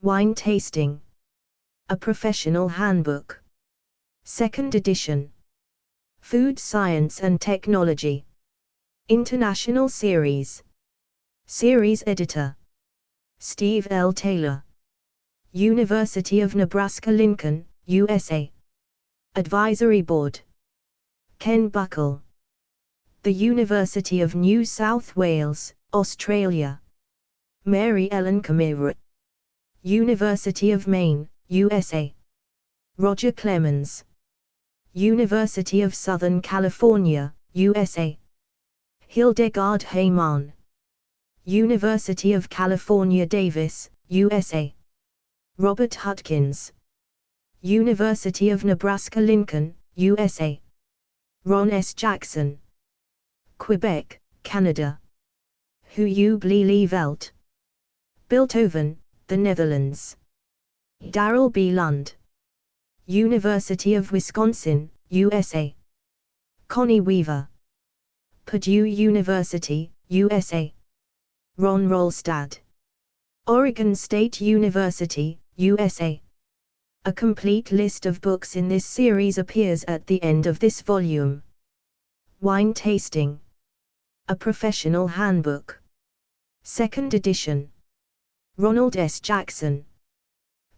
Wine Tasting. A Professional Handbook. 2nd edition. Food Science and Technology. International Series. Series Editor: Steve L. Taylor. University of Nebraska-Lincoln, USA. Advisory Board: Ken Buckle. The University of New South Wales, Australia. Mary Ellen Camara. University of Maine, USA. Roger Clemens. University of Southern California, USA. Hildegard Heyman. University of California Davis, USA. Robert Hutkins. University of Nebraska-Lincoln, USA. Ron S. Jackson. Quebec, Canada. Hugh Velt. Bilthoven, the Netherlands. Darrell B. Lund. University of Wisconsin, USA. Connie Weaver. Purdue University, USA. Ron Rolstad. Oregon State University, USA. A complete list of books in this series appears at the end of this volume. Wine Tasting. A Professional Handbook. 2nd edition. Ronald S. Jackson.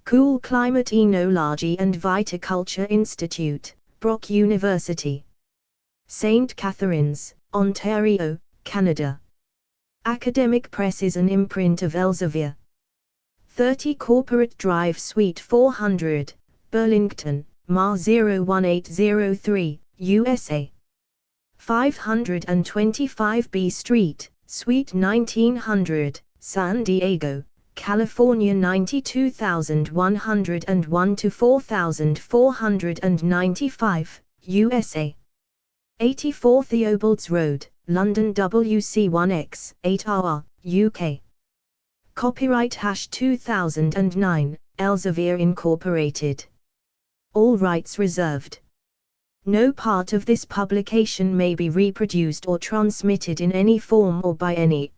Cool Climate Enology and Viticulture Institute, Brock University. St. Catharines, Ontario, Canada. Academic Press is an imprint of Elsevier. 30 Corporate Drive Suite 400, Burlington, MA 01803, USA. 525 B Street, Suite 1900, San Diego, California 92101 to 4495, USA. 84 Theobalds Road, London WC1X, 8R, UK. Copyright #2009, Elsevier Incorporated. All rights reserved. No part of this publication may be reproduced or transmitted in any form or by any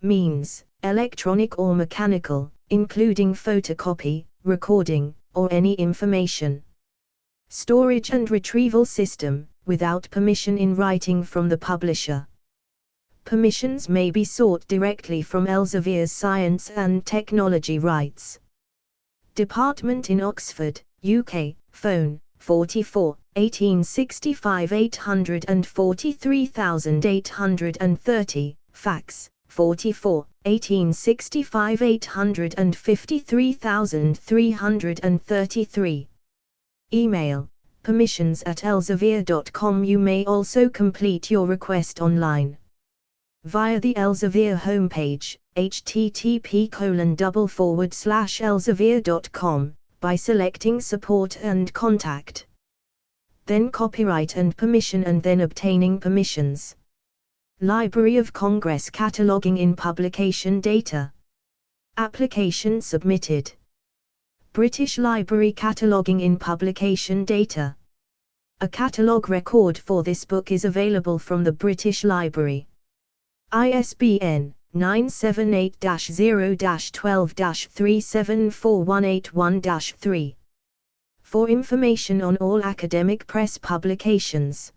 means, electronic or mechanical, including photocopy, recording, or any information storage and retrieval system, without permission in writing from the publisher. Permissions may be sought directly from Elsevier's Science and Technology Rights Department in Oxford, UK, phone, 44 1865 843830, fax, 44 1865 853333. Email, permissions@elsevier.com. You may also complete your request online via the Elsevier homepage, http://elsevier.com, by selecting Support and Contact. Then Copyright and Permission, and then obtaining permissions. Library of Congress cataloging in publication data. Application submitted. British Library cataloging in publication data. A catalogue record for this book is available from the British Library. ISBN 978-0-12-374181-3. For information on all academic press publications,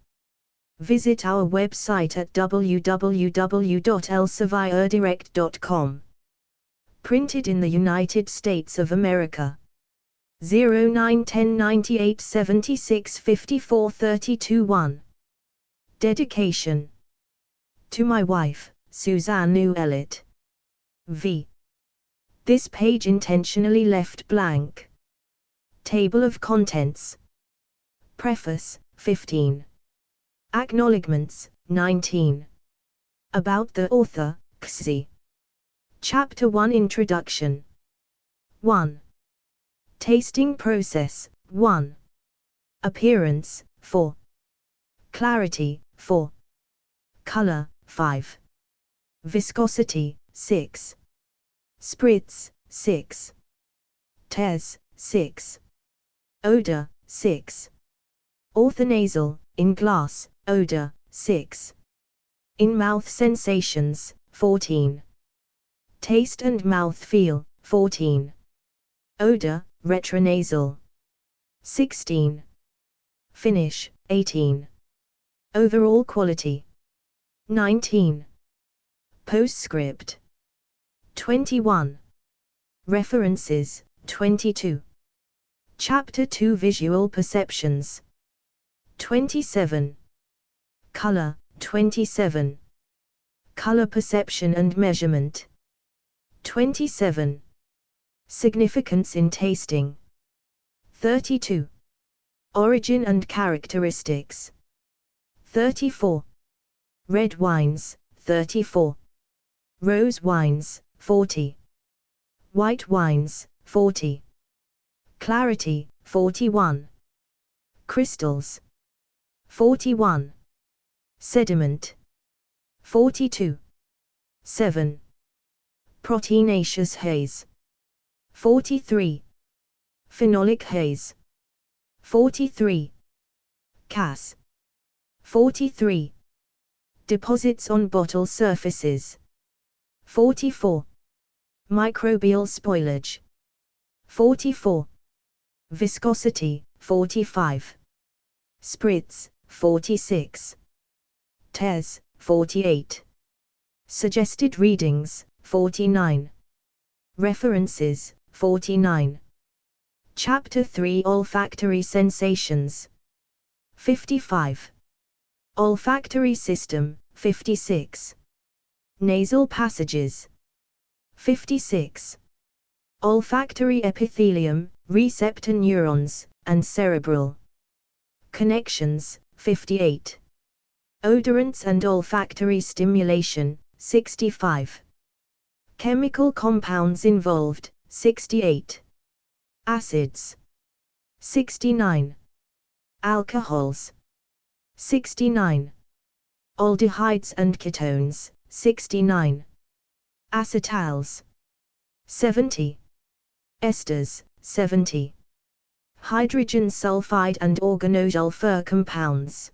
visit our website at www.elsevierdirect.com. Printed in the United States of America. 09-10-98-76-54-32-1. Dedication: to my wife, Suzanne Ouellet. V. This page intentionally left blank. Table of Contents. Preface, 15. Acknowledgements, 19. About the author, XZ. Chapter 1 Introduction. 1. Tasting Process, 1. Appearance, 4. Clarity, 4. Color, 5. Viscosity, 6. Spritz, 6. Tes, 6. Odor, 6. Orthonasal, in glass, odor, 6. In-mouth sensations, 14. Taste and mouth feel, 14. Odor, retronasal. 16. Finish, 18. Overall quality. 19. Postscript. 21. References, 22. Chapter 2 Visual Perceptions. 27. Color, 27. Color perception and measurement. 27. Significance in tasting. 32. Origin and characteristics. 34. Red wines, 34. Rose wines, 40. White wines, 40. Clarity, 41. Crystals. 41. Sediment. 42. 7. Proteinaceous haze. 43. Phenolic haze. 43. Cas. 43. Deposits on bottle surfaces. 44. Microbial spoilage. 44. Viscosity, 45. Spritz, 46. Tes, 48. Suggested readings, 49. References, 49. Chapter 3 Olfactory sensations. 55. Olfactory system, 56. Nasal passages. 56. Olfactory epithelium, receptor neurons, and cerebral connections, 58. Odorants and olfactory stimulation, 65. Chemical compounds involved, 68. Acids. 69. Alcohols. 69. Aldehydes and ketones, 69. Acetals. 70. Esters, 70. Hydrogen sulfide and organosulfur compounds.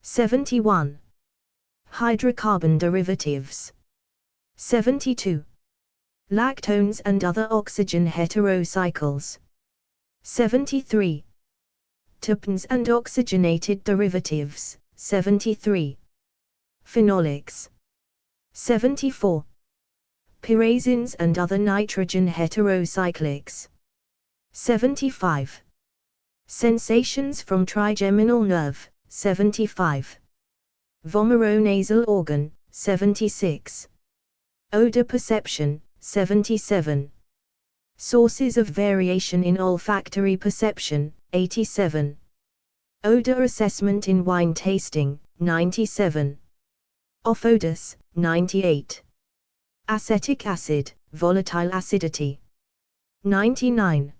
71. Hydrocarbon derivatives. 72. Lactones and other oxygen heterocycles. 73. Terpenes and oxygenated derivatives, 73. Phenolics. 74. Pyrazines and other nitrogen heterocyclics. 75. Sensations from trigeminal nerve, 75. Vomeronasal organ, 76. Odor perception, 77. Sources of variation in olfactory perception, 87. Odor assessment in wine tasting, 97. Off-odors, 98. Acetic acid, volatile acidity. 99.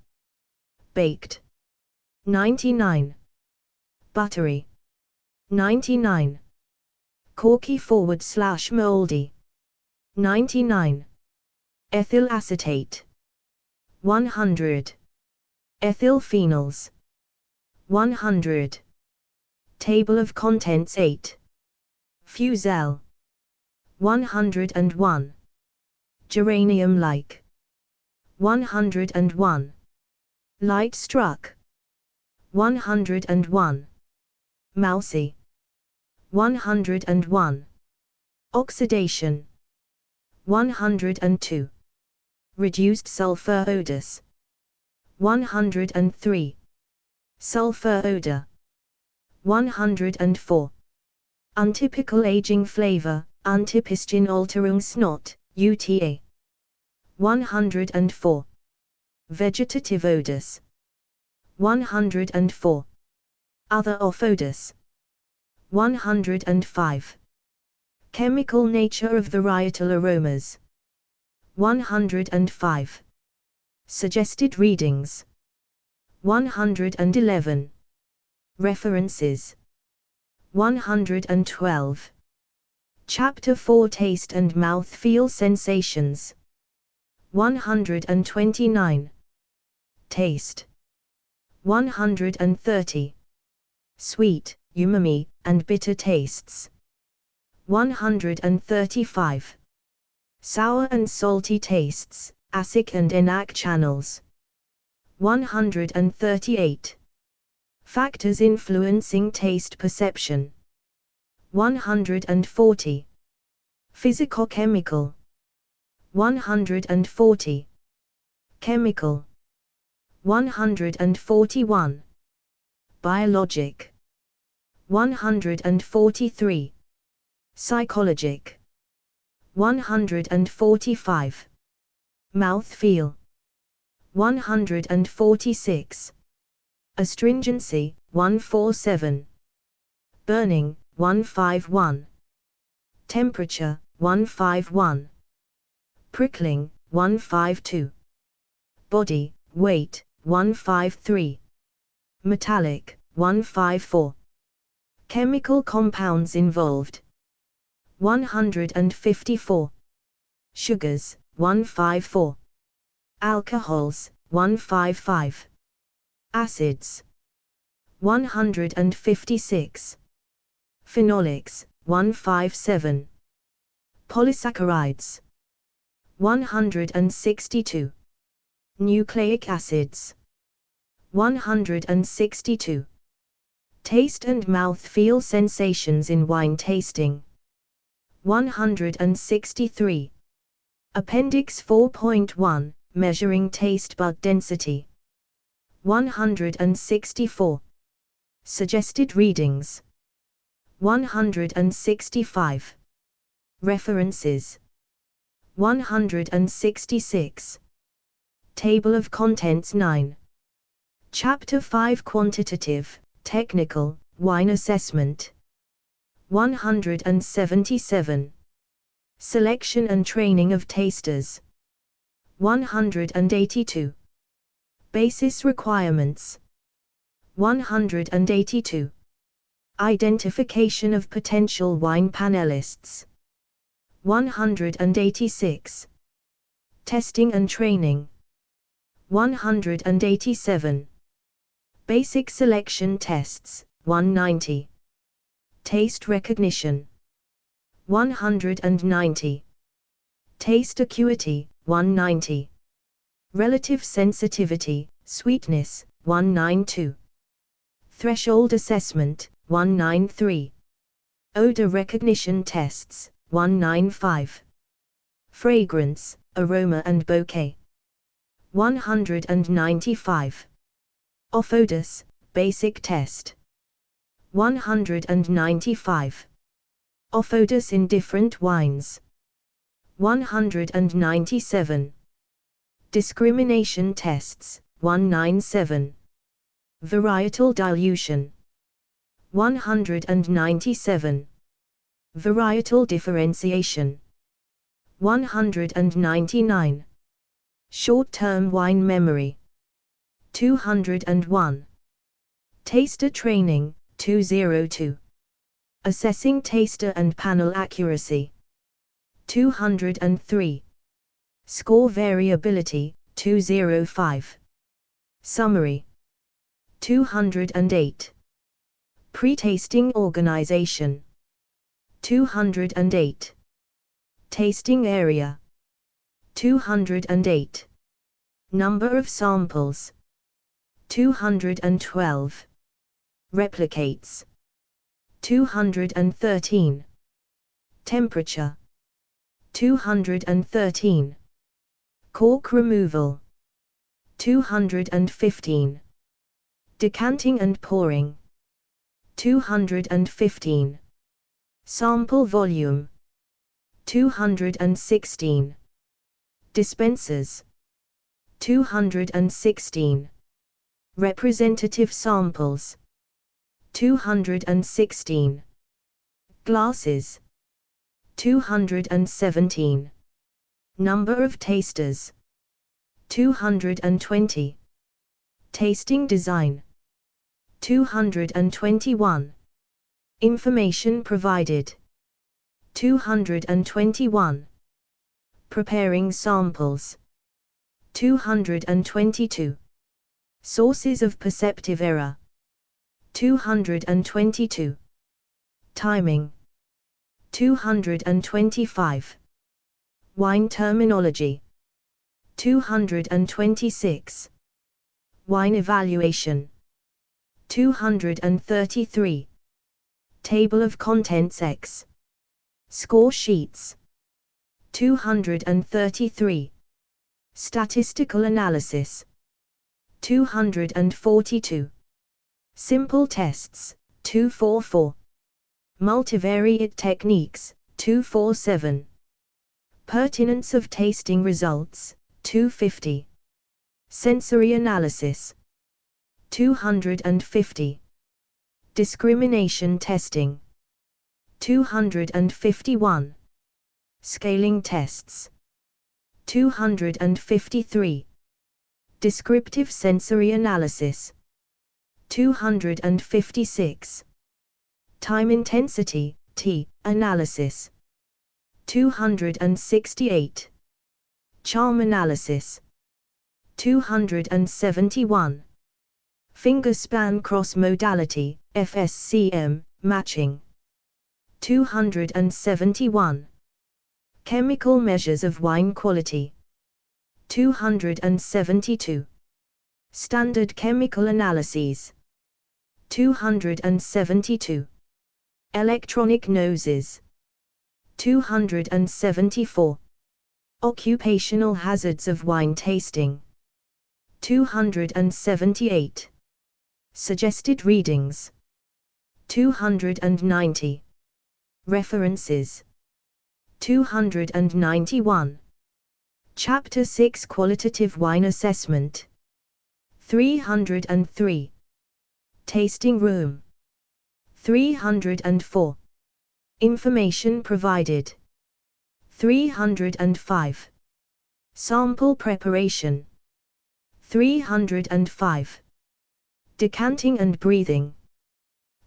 Baked. 99. Buttery. 99. Corky /moldy. 99. Ethyl acetate. 100. Ethyl phenols. 100. Table of contents 8. Fusel. 101. Geranium-like. 101. Light struck. 101. Mousy. 101. Oxidation. 102. Reduced sulfur odors. 103. Sulfur odor. 104. Untypical aging flavor, Untypische Alterungsnot, UTA. 104. Vegetative odors. 104. Other off-odors. 105. Chemical nature of varietal aromas. 105. Suggested readings. 111. References. 112. Chapter 4 Taste and Mouthfeel Sensations. 129. Taste. 130. Sweet, umami, and bitter tastes. 135. Sour and salty tastes, ACIC and ENAC channels. 138. Factors influencing taste perception. 140. Physicochemical. 140. Chemical. 141. Biologic. 143. Psychologic. 145. Mouthfeel. 146. Astringency, 147. Burning, 151. Temperature, 151. Prickling, 152. Body, weight, 153. Metallic, 154. Chemical compounds involved. 154. Sugars, 154. Alcohols, 155. Acids. 156. Phenolics, 157. Polysaccharides. 162. Nucleic acids. 162. Taste and mouth-feel sensations in wine tasting. 163. Appendix 4.1, Measuring taste bud density. 164. Suggested readings. 165. References. 166. Table of Contents 9. Chapter 5 Quantitative, Technical, Wine Assessment. 177. Selection and Training of Tasters. 182. Basis Requirements. 182. Identification of potential wine panelists. 186. Testing and Training. 187. Basic Selection Tests, 190. Taste Recognition. 190. Taste Acuity, 190. Relative Sensitivity, Sweetness, 192. Threshold Assessment, 193. Odor Recognition Tests, 195. Fragrance, Aroma and Bouquet. 195. Off-odors, Basic Test. 195. Off-odors in different wines. 197. Discrimination Tests, 197. Varietal Dilution. 197. Varietal Differentiation. 199. Short-term wine memory. 201. Taster Training, 202. Assessing taster and panel accuracy. 203. Score variability, 205. Summary. 208. Pre-tasting organization. 208. Tasting area. 208. Number of samples. 212. Replicates. 213. Temperature. 213. Cork removal. 215. Decanting and pouring. 215. Sample volume. 216. Dispensers. 216. Representative samples. 216. Glasses. 217. Number of tasters. 220. Tasting design. 221. Information provided. 221. Preparing samples. 222. Sources of perceptive error. 222. Timing. 225. Wine terminology. 226. Wine evaluation. 233. Table of contents X. Score sheets. 233. Statistical analysis. 242. Simple tests. 244. Multivariate techniques. 247. Pertinence of tasting results. 250. Sensory analysis. 250. Discrimination testing. 251. Scaling tests. 253. Descriptive sensory analysis. 256. Time intensity, T, analysis. 268. Charm analysis. 271. Fingerspan cross-modality, FSCM, matching. 271. Chemical measures of wine quality. 272. Standard chemical analyses. 272. Electronic noses. 274. Occupational hazards of wine tasting. 278. Suggested readings. 290. References. 291. Chapter 6 Qualitative Wine Assessment. 303. Tasting Room. 304. Information provided. 305. Sample preparation. 305. Decanting and breathing.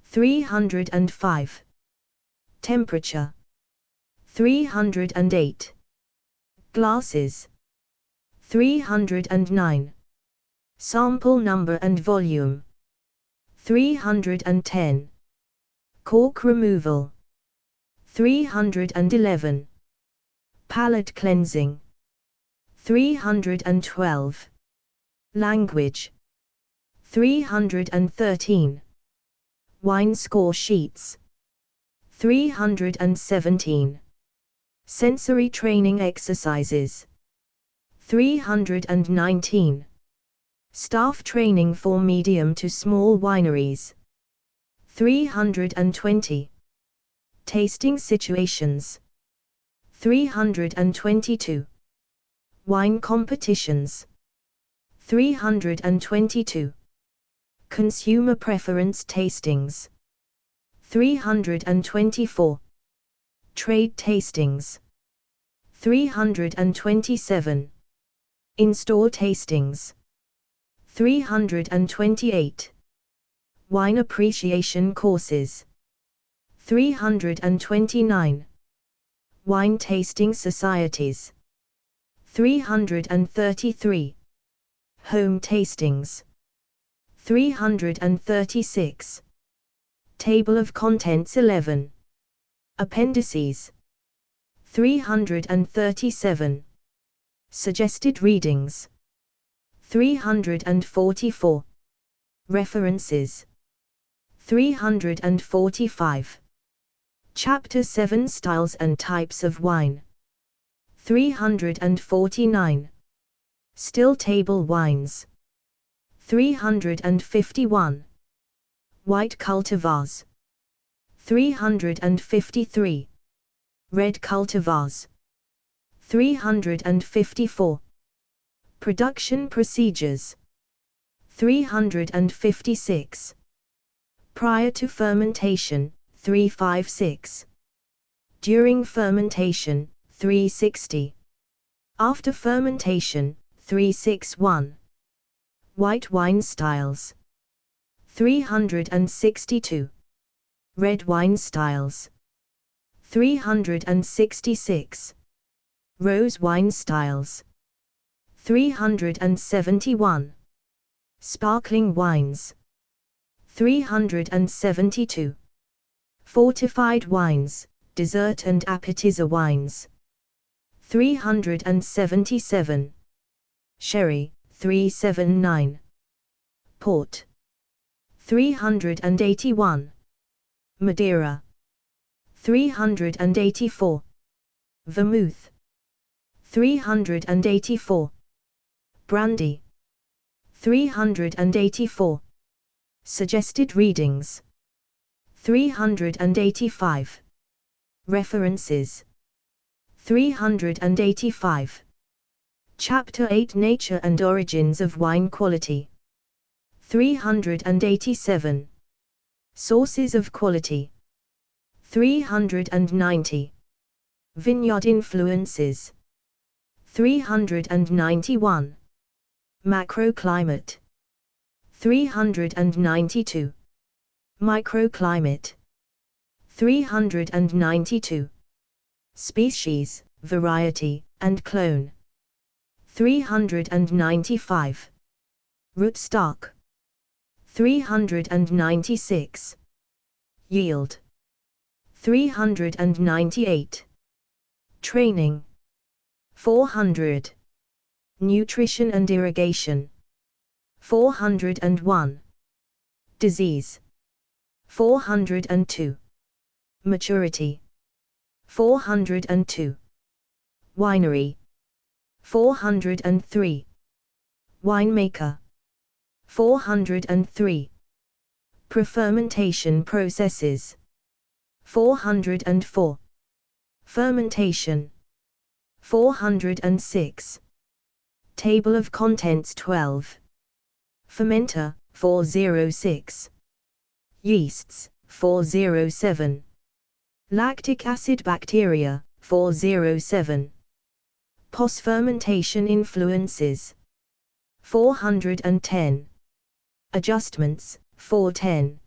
305. Temperature. 308. Glasses. 309. Sample number and volume. 310. Cork removal. 311. Palate cleansing. 312. Language. 313. Wine score sheets. 317. Sensory training exercises. 319. Staff training for medium to small wineries. 320. Tasting situations. 322. Wine competitions. 322. Consumer preference tastings. 324. Trade tastings. 327. In-store tastings. 328. Wine appreciation courses. 329. Wine tasting societies. 333. Home tastings. 336. Table of Contents 11. Appendices. 337. Suggested readings. 344. References. 345. Chapter 7 Styles and Types of Wine. 349. Still table wines. 351. White cultivars. 353. Red cultivars. 354. Production procedures. 356. Prior to fermentation, 356. During fermentation, 360. After fermentation, 361. White wine styles. 362. Red wine styles. 366. Rose wine styles. 371. Sparkling wines. 372. Fortified wines, dessert and appetizer wines. 377. Sherry, 379. Port. 381. Madeira. 384. Vermouth. 384. Brandy. 384. Suggested readings. 385. References. 385. Chapter 8 Nature and Origins of Wine Quality. 387. Sources of Quality. 390. Vineyard Influences. 391. Macroclimate. 392. Microclimate. 392. Species, variety, and clone. 395. Rootstock. 396. Yield. 398. Training. 400. Nutrition and irrigation. 401. Disease. 402. Maturity. 402. Winery. 403. Winemaker. 403. Prefermentation processes. 404. Fermentation. 406. Table of Contents 12. Fermenter, 406. Yeasts, 407. Lactic acid bacteria, 407. Post-fermentation influences. 410. Adjustments, 410.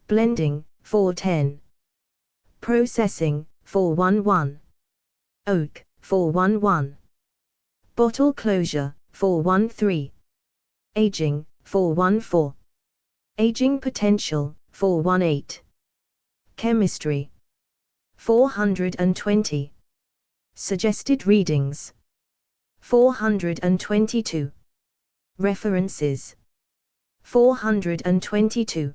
Blending, 410. Processing, 411. Oak, 411. Bottle closure, 413. Aging, 414. Aging potential, 418. Chemistry. 420. Suggested readings. 422. References. 422.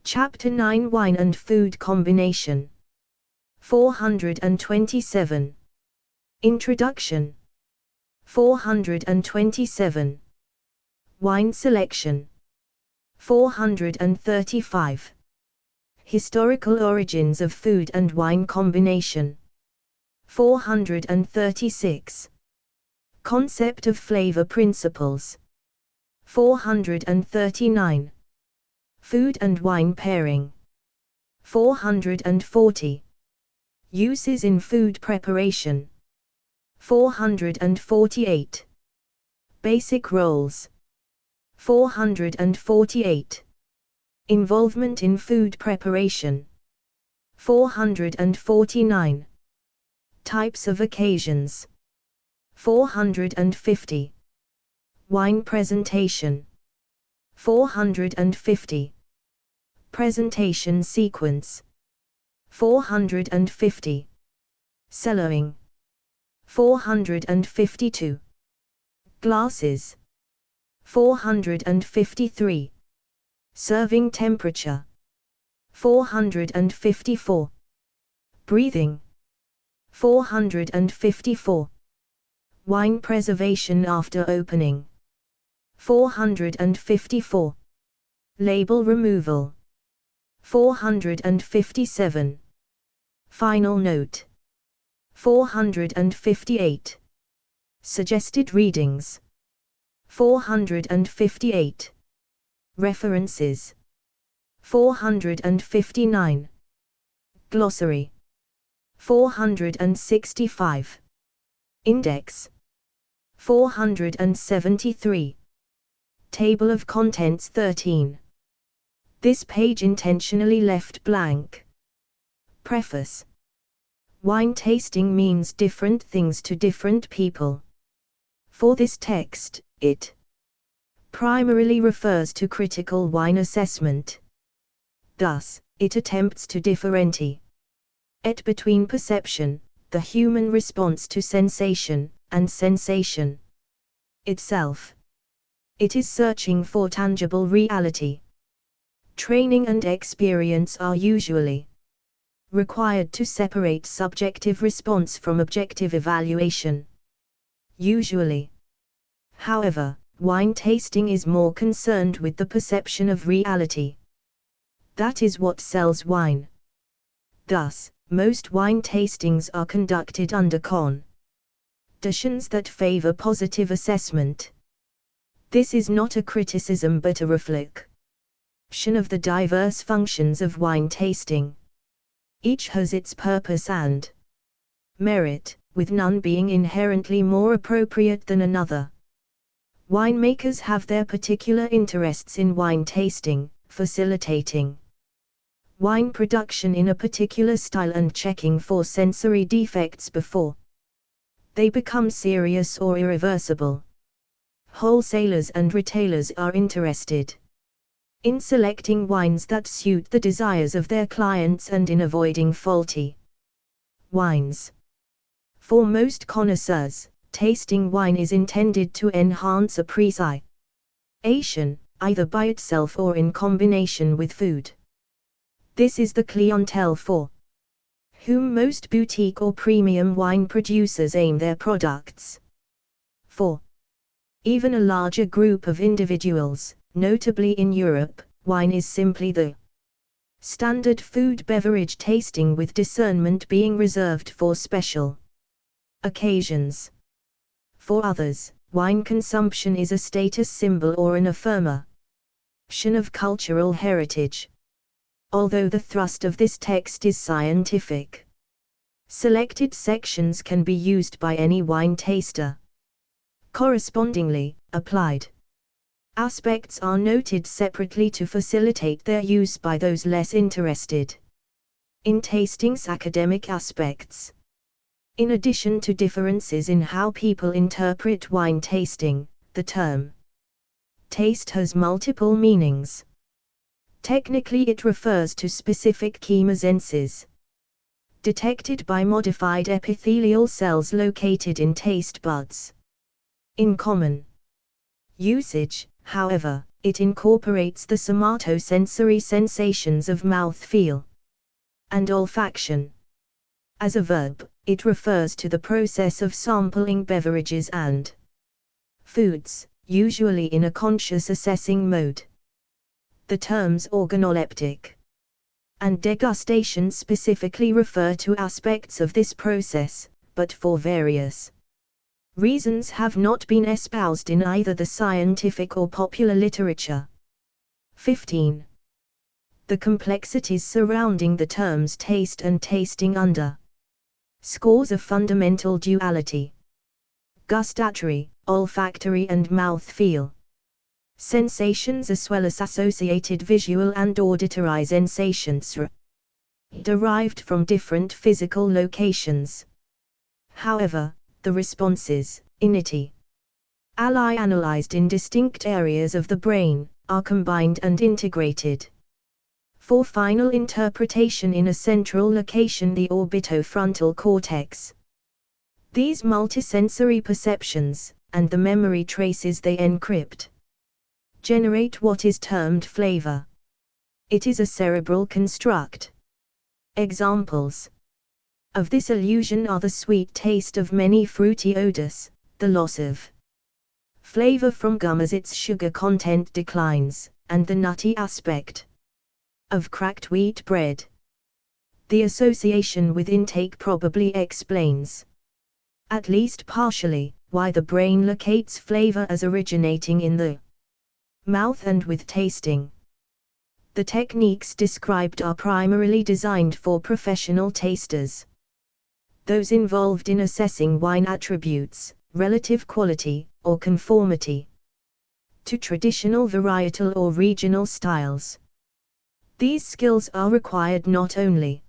Chapter 9 Wine and Food Combination. 427. Introduction. 427. Wine Selection. 435. Historical Origins of Food and Wine Combination. 436. Concept of Flavor Principles. 439. Food and Wine Pairing. 440. Uses in Food Preparation. 448. Basic Roles. 448. Involvement in Food Preparation. 449. Types of Occasions. 450. Wine Presentation. 450. Presentation Sequence. 450. Cellaring. 452. Glasses. 453. Serving temperature. 454. Breathing. 454. Wine preservation after opening. 454. Label removal. 457. Final note. 458. Suggested readings. 458. References. 459. Glossary. 465. Index. 473. Table of Contents 13. This page intentionally left blank. Preface. Wine tasting means different things to different people. For this text, it primarily refers to critical wine assessment. Thus, it attempts to differentiate between perception, the human response to sensation, and sensation itself. It is searching for tangible reality. Training and experience are usually required to separate subjective response from objective evaluation. Usually, however, wine tasting is more concerned with the perception of reality. That is what sells wine. Thus, most wine tastings are conducted under conditions that favor positive assessment. This is not a criticism but a reflection of the diverse functions of wine tasting. Each has its purpose and merit, with none being inherently more appropriate than another. Winemakers have their particular interests in wine tasting, facilitating wine production in a particular style and checking for sensory defects before they become serious or irreversible. Wholesalers and retailers are interested in selecting wines that suit the desires of their clients and in avoiding faulty wines. For most connoisseurs, tasting wine is intended to enhance appreciation, either by itself or in combination with food. This is the clientele for whom most boutique or premium wine producers aim their products. For even a larger group of individuals, notably in Europe, wine is simply the standard food beverage, tasting with discernment being reserved for special occasions. For others, wine consumption is a status symbol or an affirmation of cultural heritage. Although the thrust of this text is scientific, selected sections can be used by any wine taster. Correspondingly, applied aspects are noted separately to facilitate their use by those less interested in tasting's academic aspects. In addition to differences in how people interpret wine tasting, the term taste has multiple meanings. Technically, it refers to specific chemosenses detected by modified epithelial cells located in taste buds. In common usage, however, it incorporates the somatosensory sensations of mouthfeel and olfaction. As a verb, it refers to the process of sampling beverages and foods, usually in a conscious assessing mode. The terms organoleptic and degustation specifically refer to aspects of this process, but for various reasons have not been espoused in either the scientific or popular literature. 15. The complexities surrounding the terms taste and tasting under scores a fundamental duality: gustatory, olfactory and mouth-feel sensations, as well as associated visual and auditory sensations derived from different physical locations. However, the responses, inter alia analyzed in distinct areas of the brain, are combined and integrated for final interpretation in a central location, the orbitofrontal cortex. These multisensory perceptions, and the memory traces they encrypt, generate what is termed flavor. It is a cerebral construct. Examples of this illusion are the sweet taste of many fruity odors, the loss of flavor from gum as its sugar content declines, and the nutty aspect of cracked wheat bread. The association with intake probably explains, at least partially, why the brain locates flavor as originating in the mouth and with tasting. The techniques described are primarily designed for professional tasters, those involved in assessing wine attributes, relative quality, or conformity to traditional varietal or regional styles. These skills are required not only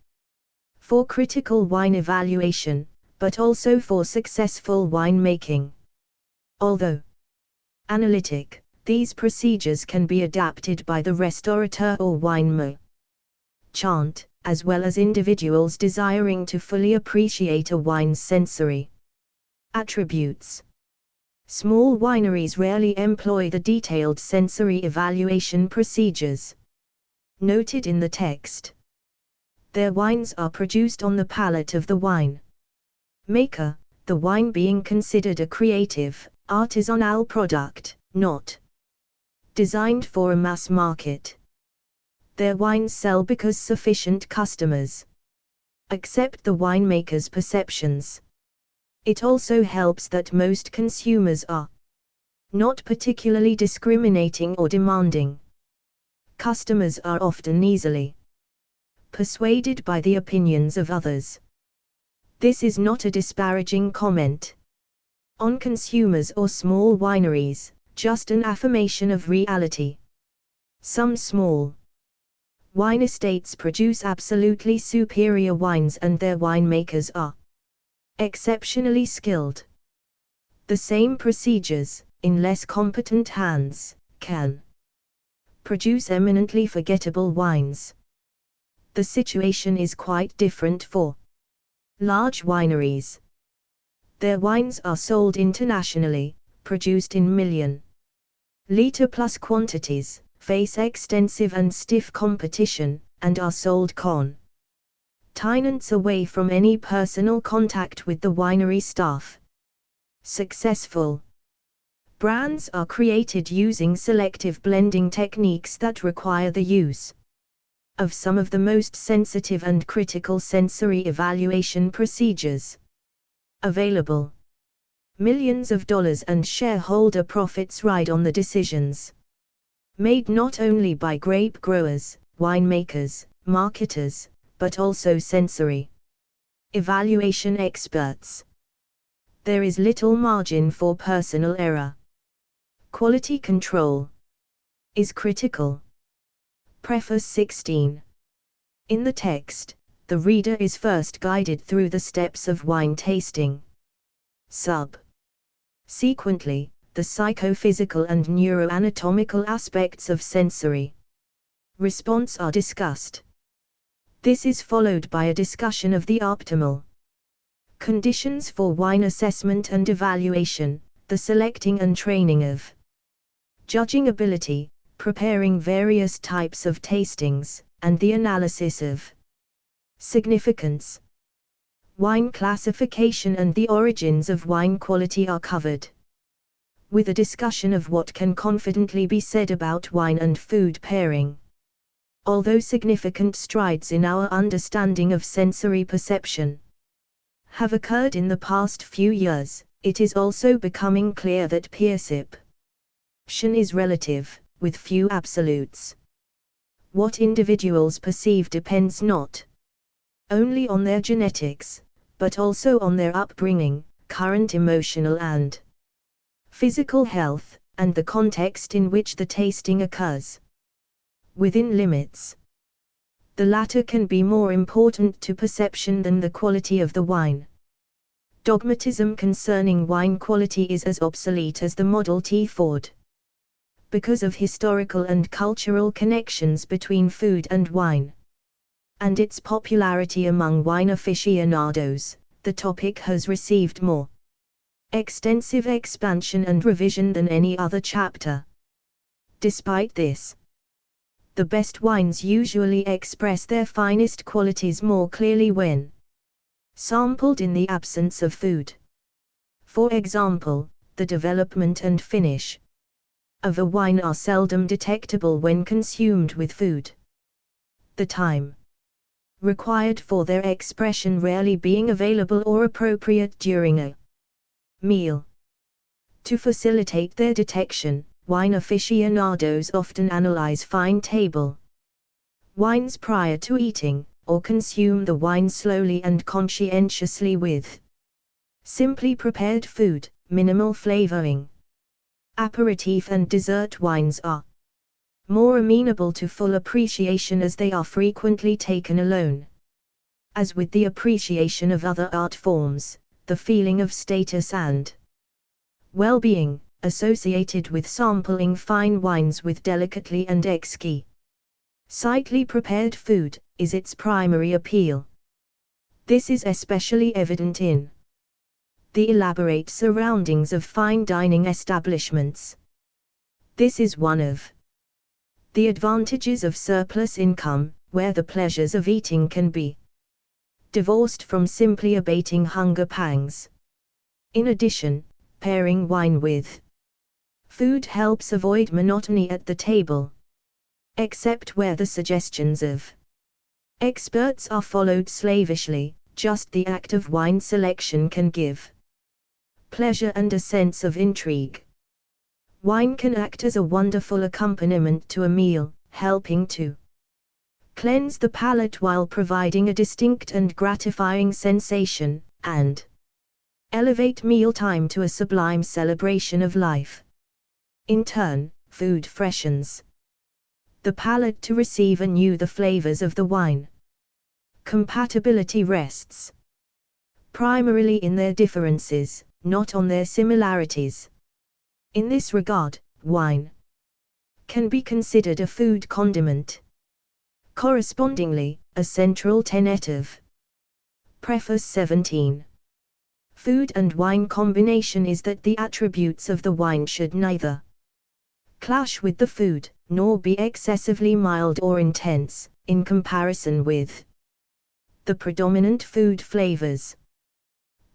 for critical wine evaluation, but also for successful winemaking. Although analytic, these procedures can be adapted by the restaurateur or wine merchant, as well as individuals desiring to fully appreciate a wine's sensory attributes. Small wineries rarely employ the detailed sensory evaluation procedures noted in the text. Their wines are produced on the palate of the wine maker, the wine being considered a creative, artisanal product, not designed for a mass market. Their wines sell because sufficient customers accept the winemaker's perceptions. It also helps that most consumers are not particularly discriminating or demanding. Customers are often easily persuaded by the opinions of others. This is not a disparaging comment on consumers or small wineries, just an affirmation of reality. Some small wine estates produce absolutely superior wines and their winemakers are exceptionally skilled. The same procedures, in less competent hands, can produce eminently forgettable wines. The situation is quite different for large wineries. Their wines are sold internationally, produced in million-liter-plus quantities, face extensive and stiff competition, and are sold continents away from any personal contact with the winery staff. Successful brands are created using selective blending techniques that require the use of some of the most sensitive and critical sensory evaluation procedures available. Millions of dollars and shareholder profits ride on the decisions made not only by grape growers, winemakers, marketers, but also sensory evaluation experts. There is little margin for personal error. Quality control is critical. Preface 16. In the text, the reader is first guided through the steps of wine tasting. Subsequently, the psychophysical and neuroanatomical aspects of sensory response are discussed. This is followed by a discussion of the optimal conditions for wine assessment and evaluation, the selecting and training of judging ability, preparing various types of tastings, and the analysis of significance. Wine classification and the origins of wine quality are covered, with a discussion of what can confidently be said about wine and food pairing. Although significant strides in our understanding of sensory perception have occurred in the past few years, it is also becoming clear that perception is relative, with few absolutes. What individuals perceive depends not only on their genetics, but also on their upbringing, current emotional and physical health, and the context in which the tasting occurs. Within limits, the latter can be more important to perception than the quality of the wine. Dogmatism concerning wine quality is as obsolete as the Model T Ford. Because of historical and cultural connections between food and wine, and its popularity among wine aficionados, the topic has received more extensive expansion and revision than any other chapter. Despite this, the best wines usually express their finest qualities more clearly when sampled in the absence of food. For example, the development and finish of a wine are seldom detectable when consumed with food. The time required for their expression rarely being available or appropriate during a meal. To facilitate their detection, wine aficionados often analyze fine table wines prior to eating, or consume the wine slowly and conscientiously with simply prepared food, minimal flavoring. Aperitif and dessert wines are more amenable to full appreciation as they are frequently taken alone. As with the appreciation of other art forms, the feeling of status and well-being, associated with sampling fine wines with delicately and exquisitely prepared food, is its primary appeal. This is especially evident in the elaborate surroundings of fine dining establishments. This is one of the advantages of surplus income, where the pleasures of eating can be divorced from simply abating hunger pangs. In addition, pairing wine with food helps avoid monotony at the table, except where the suggestions of experts are followed slavishly. Just the act of wine selection can give pleasure and a sense of intrigue. Wine can act as a wonderful accompaniment to a meal, helping to cleanse the palate while providing a distinct and gratifying sensation, and elevate mealtime to a sublime celebration of life. In turn, food freshens the palate to receive anew the flavors of the wine. Compatibility rests primarily in their differences, not on their similarities. In this regard, wine can be considered a food condiment. Correspondingly, a central tenet of Preface 17. Food and wine combination is that the attributes of the wine should neither clash with the food, nor be excessively mild or intense, in comparison with the predominant food flavors.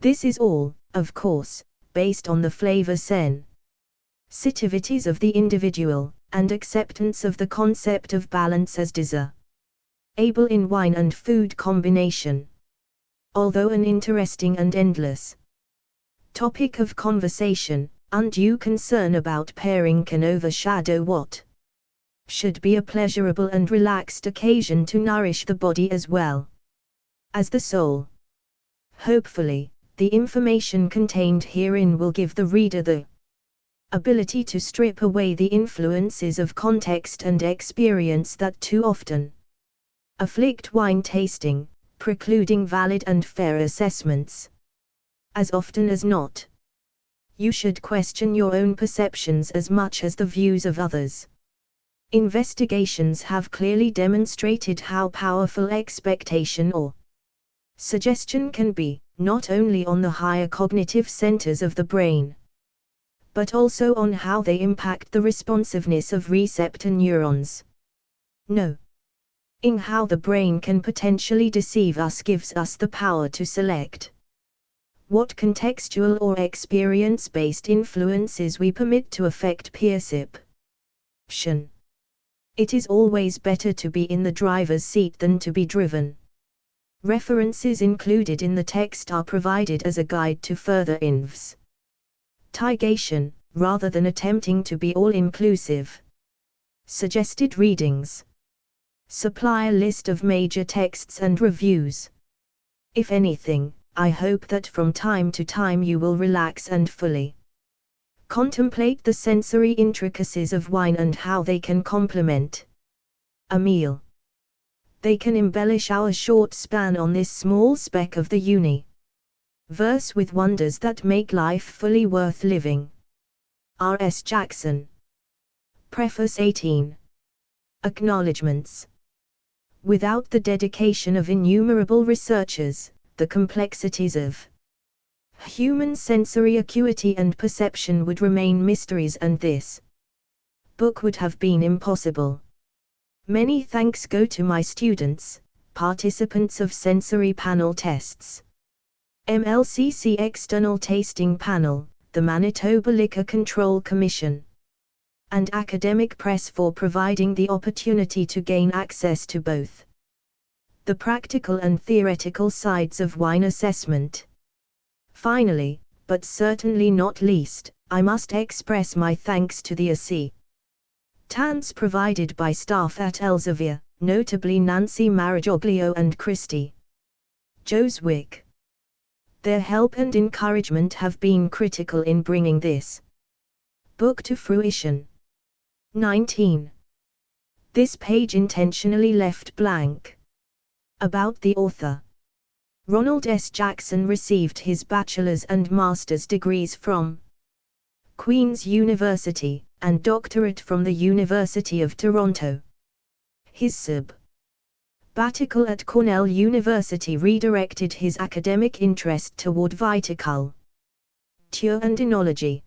This is all, of course, based on the flavor sensitivities of the individual, and acceptance of the concept of balance as desirable in wine and food combination. Although an interesting and endless topic of conversation, undue concern about pairing can overshadow what should be a pleasurable and relaxed occasion to nourish the body as well as the soul. Hopefully, the information contained herein will give the reader the ability to strip away the influences of context and experience that too often afflict wine tasting, precluding valid and fair assessments. As often as not, you should question your own perceptions as much as the views of others. Investigations have clearly demonstrated how powerful expectation or suggestion can be, not only on the higher cognitive centers of the brain, but also on how they impact the responsiveness of receptor neurons. Knowing how the brain can potentially deceive us gives us the power to select what contextual or experience-based influences we permit to affect perception. It is always better to be in the driver's seat than to be driven. References included in the text are provided as a guide to further investigation, rather than attempting to be all-inclusive. Suggested readings. Supply a list of major texts and reviews. If anything, I hope that from time to time you will relax and fully contemplate the sensory intricacies of wine and how they can complement a meal. They can embellish our short span on this small speck of the universe with wonders that make life fully worth living. R. S. Jackson. Preface 18. Acknowledgements. Without the dedication of innumerable researchers, the complexities of human sensory acuity and perception would remain mysteries, and this book would have been impossible. Many thanks go to my students, participants of sensory panel tests, MLCC External Tasting Panel, the Manitoba Liquor Control Commission, and Academic Press for providing the opportunity to gain access to both the practical and theoretical sides of wine assessment. Finally, but certainly not least, I must express my thanks to the assistance provided by staff at Elsevier, notably Nancy Marajoglio and Christy Joswick. Their help and encouragement have been critical in bringing this book to fruition. 19. This page intentionally left blank. About the author. Ronald S. Jackson received his bachelor's and master's degrees from Queen's University, and doctorate from the University of Toronto. His sabbatical at Cornell University redirected his academic interest toward viticulture. and Enology.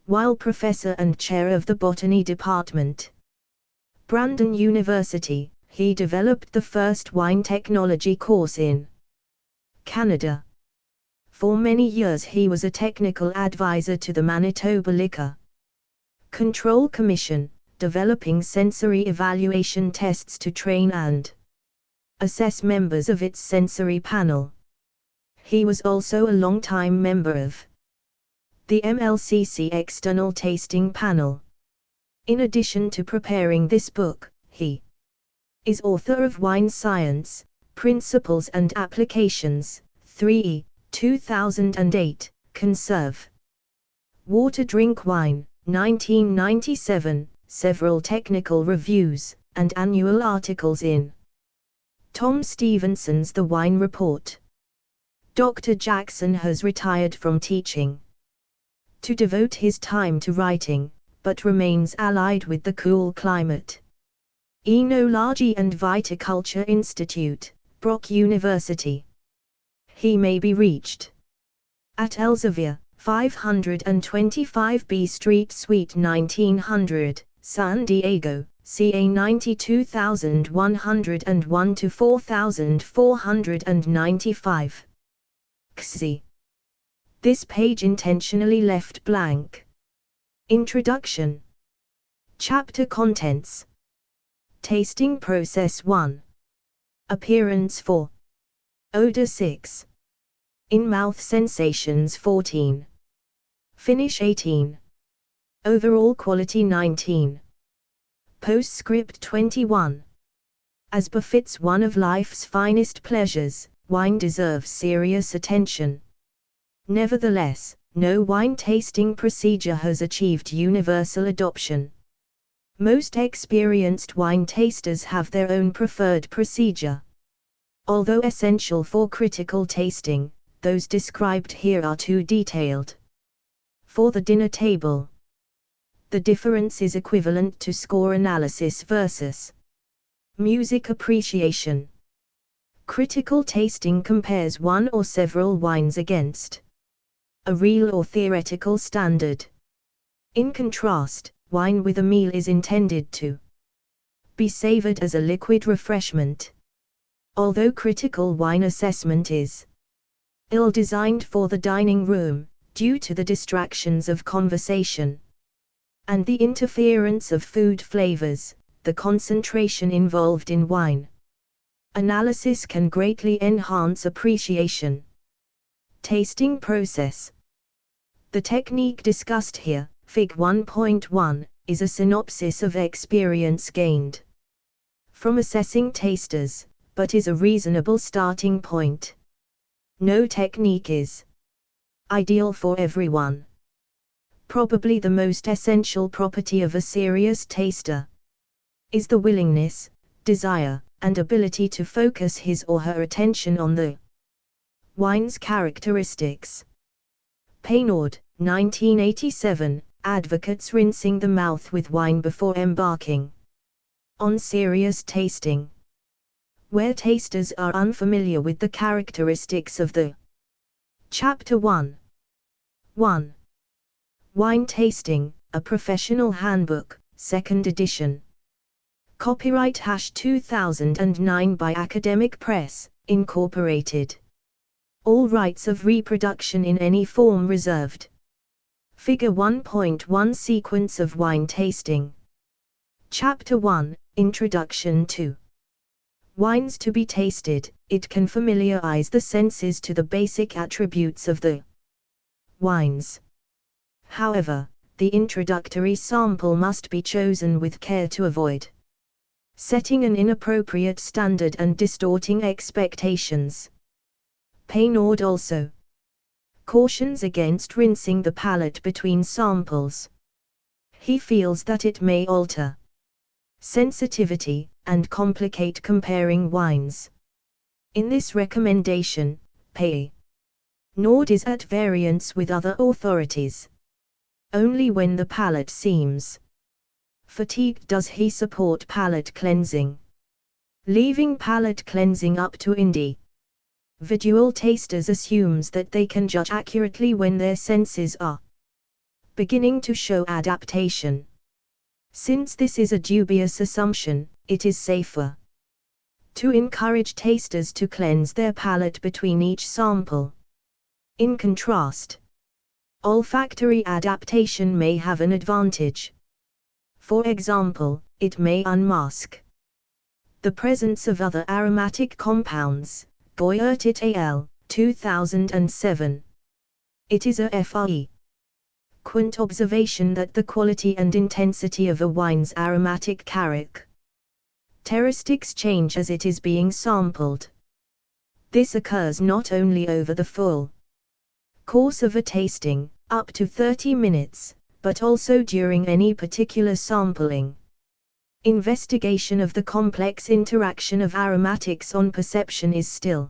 While professor and chair of the botany department, Brandon University, he developed the first wine technology course in Canada. For many years he was a technical advisor to the Manitoba Liquor Control Commission, developing sensory evaluation tests to train and assess members of its sensory panel. He was also a long-time member of the MLCC External Tasting Panel. In addition to preparing this book, he is author of Wine Science, Principles and Applications, 3e, 2008, Conserve Water Drink Wine, 1997, several technical reviews, and annual articles in Tom Stevenson's The Wine Report. Dr. Jackson has retired from teaching to devote his time to writing, but remains allied with the cool climate. Enology and Viticulture Institute, Brock University. He may be reached at Elsevier, 525 B Street Suite 1900, San Diego, CA 92101 to 4495. XZ. This page intentionally left blank. Introduction. Chapter Contents. Tasting Process 1. Appearance 4. Odor 6. In-mouth sensations 14. Finish 18. Overall quality 19. Postscript 21. As befits one of life's finest pleasures, wine deserves serious attention. Nevertheless, no wine tasting procedure has achieved universal adoption. Most experienced wine tasters have their own preferred procedure. Although essential for critical tasting, those described here are too detailed. For the dinner table, the difference is equivalent to score analysis versus music appreciation. Critical tasting compares one or several wines against a real or theoretical standard. In contrast, wine with a meal is intended to be savored as a liquid refreshment. Although critical wine assessment is ill-designed for the dining room, due to the distractions of conversation and the interference of food flavors, the concentration involved in wine analysis can greatly enhance appreciation. Tasting process. The technique discussed here, Fig 1.1, is a synopsis of experience gained from assessing tasters, but is a reasonable starting point. No technique is ideal for everyone. Probably the most essential property of a serious taster is the willingness, desire, and ability to focus his or her attention on the wine's characteristics. Paynord, 1987, advocates rinsing the mouth with wine before embarking on serious tasting. Where tasters are unfamiliar with the characteristics of the Chapter 1. 1. Wine Tasting, a Professional Handbook, 2nd edition. Copyright #2009 by Academic Press, Incorporated. All rights of reproduction in any form reserved. Figure 1.1 Sequence of Wine Tasting. Chapter 1, Introduction to Wines to be tasted. It can familiarize the senses to the basic attributes of the wines. However, the introductory sample must be chosen with care to avoid setting an inappropriate standard and distorting expectations. Paynord also cautions against rinsing the palate between samples. He feels that it may alter sensitivity and complicate comparing wines. In this recommendation, Paynord is at variance with other authorities. Only when the palate seems fatigued does he support palate cleansing. Leaving palate cleansing up to Visual tasters assumes that they can judge accurately when their senses are beginning to show adaptation. Since this is a dubious assumption, it is safer to encourage tasters to cleanse their palate between each sample. In contrast, olfactory adaptation may have an advantage. For example, it may unmask the presence of other aromatic compounds. Goyert et al., 2007. It is a frequent observation that the quality and intensity of a wine's aromatic characteristics change as it is being sampled. This occurs not only over the full course of a tasting, up to 30 minutes, but also during any particular sampling. Investigation of the complex interaction of aromatics on perception is still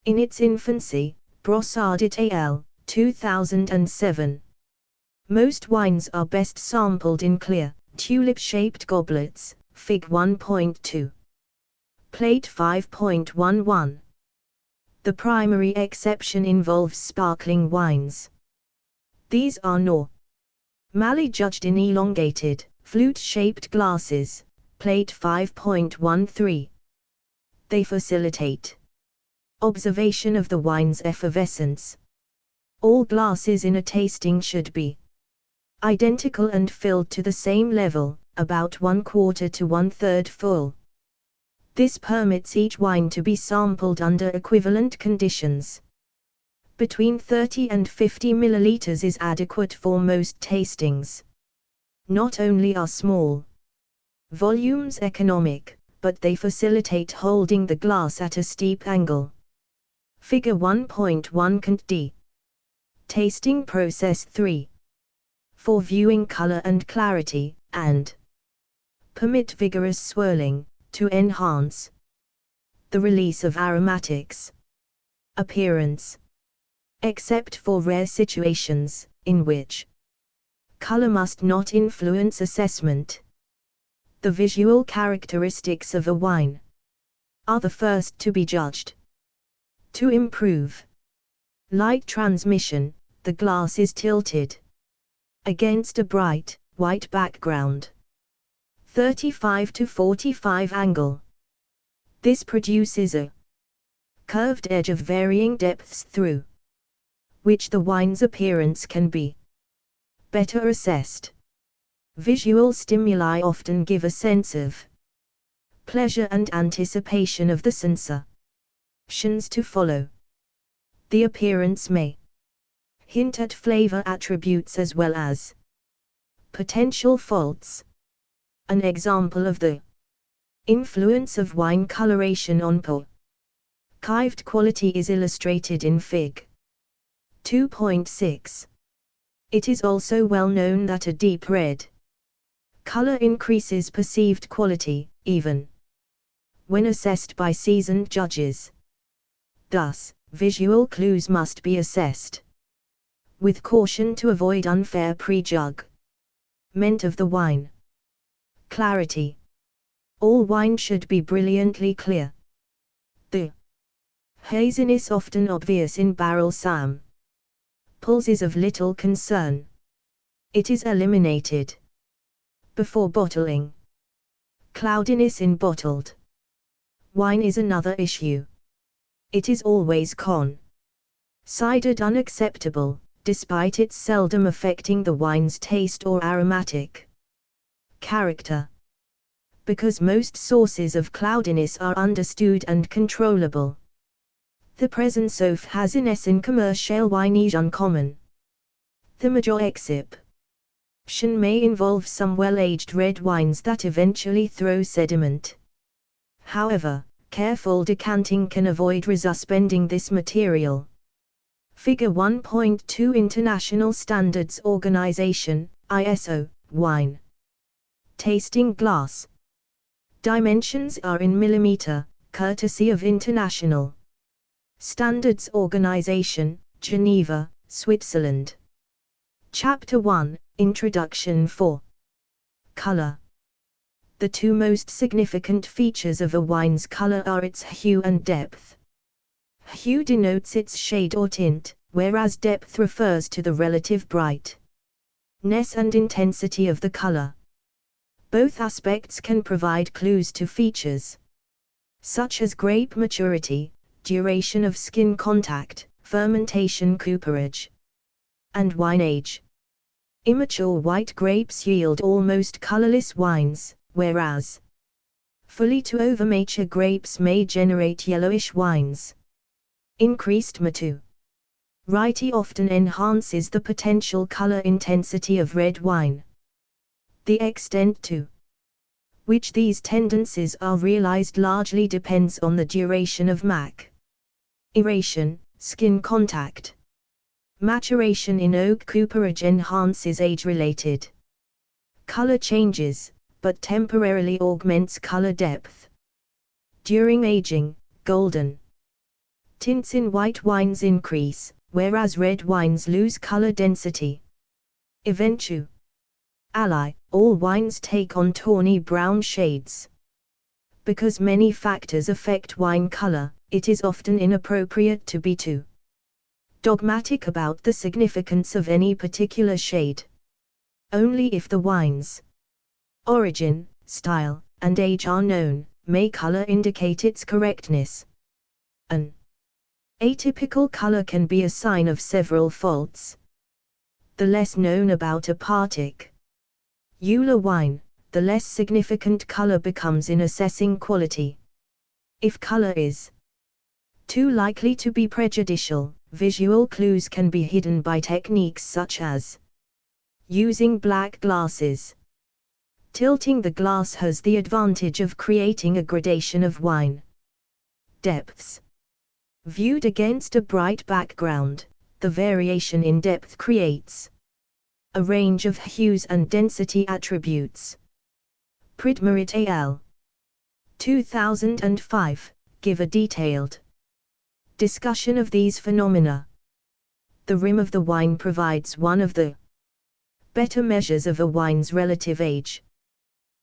in its infancy. Brossard et al., 2007. Most wines are best sampled in clear, tulip-shaped goblets, Fig 1.2. Plate 5.11. The primary exception involves sparkling wines. These are normally judged in elongated, flute-shaped glasses, Plate 5.13. They facilitate observation of the wine's effervescence. All glasses in a tasting should be identical and filled to the same level, about 1/4 to 1/3 full. This permits each wine to be sampled under equivalent conditions. Between 30 and 50 milliliters is adequate for most tastings. Not only are small volumes economic, but they facilitate holding the glass at a steep angle. Figure 1.1 Tasting process 3. For viewing color and clarity, and permit vigorous swirling, to enhance the release of aromatics. Appearance. Except for rare situations, in which color must not influence assessment, the visual characteristics of a wine are the first to be judged. To improve light transmission, the glass is tilted against a bright, white background, 35 to 45 angle. This produces a curved edge of varying depths through which the wine's appearance can be better assessed. Visual stimuli often give a sense of pleasure and anticipation of the sensations to follow. The appearance may hint at flavor attributes as well as potential faults. An example of the influence of wine coloration on perceived quality is illustrated in Fig. 2.6. It is also well known that a deep red color increases perceived quality, even when assessed by seasoned judges. Thus, visual clues must be assessed with caution to avoid unfair prejudgment of the wine. Clarity. All wine should be brilliantly clear. The haziness often obvious in barrel samples is of little concern. It is eliminated before bottling. Cloudiness in bottled wine is another issue. It is always considered unacceptable, despite its seldom affecting the wine's taste or aromatic character. Because most sources of cloudiness are understood and controllable, the presence of haziness in commercial wine is uncommon. The major exception may involve some well-aged red wines that eventually throw sediment. However, careful decanting can avoid resuspending this material. Figure 1.2 International Standards Organization, ISO, wine tasting glass. Dimensions are in millimeter, courtesy of International Standards Organization, Geneva, Switzerland. Chapter 1, Introduction 4. Color. The two most significant features of a wine's color are its hue and depth. Hue denotes its shade or tint, whereas depth refers to the relative brightness and intensity of the color. Both aspects can provide clues to features such as grape maturity, duration of skin contact, fermentation cooperage, and wine age. Immature white grapes yield almost colorless wines, whereas fully to over-mature grapes may generate yellowish wines. Increased maturity often enhances the potential color intensity of red wine. The extent to which these tendencies are realized largely depends on the duration of maceration, skin contact. Maturation in oak cooperage enhances age-related color changes, but temporarily augments color depth. During aging, golden tints in white wines increase, whereas red wines lose color density. Eventually, all wines take on tawny brown shades. Because many factors affect wine color, it is often inappropriate to be too dogmatic about the significance of any particular shade. Only if the wine's origin, style, and age are known, may color indicate its correctness. An atypical color can be a sign of several faults. The less known about a particular wine, the less significant color becomes in assessing quality. If color is too likely to be prejudicial, visual clues can be hidden by techniques such as using black glasses. Tilting the glass has the advantage of creating a gradation of wine depths. Viewed against a bright background, the variation in depth creates a range of hues and density attributes. Pridmarit al. 2005, give a detailed discussion of these phenomena. The rim of the wine provides one of the better measures of a wine's relative age.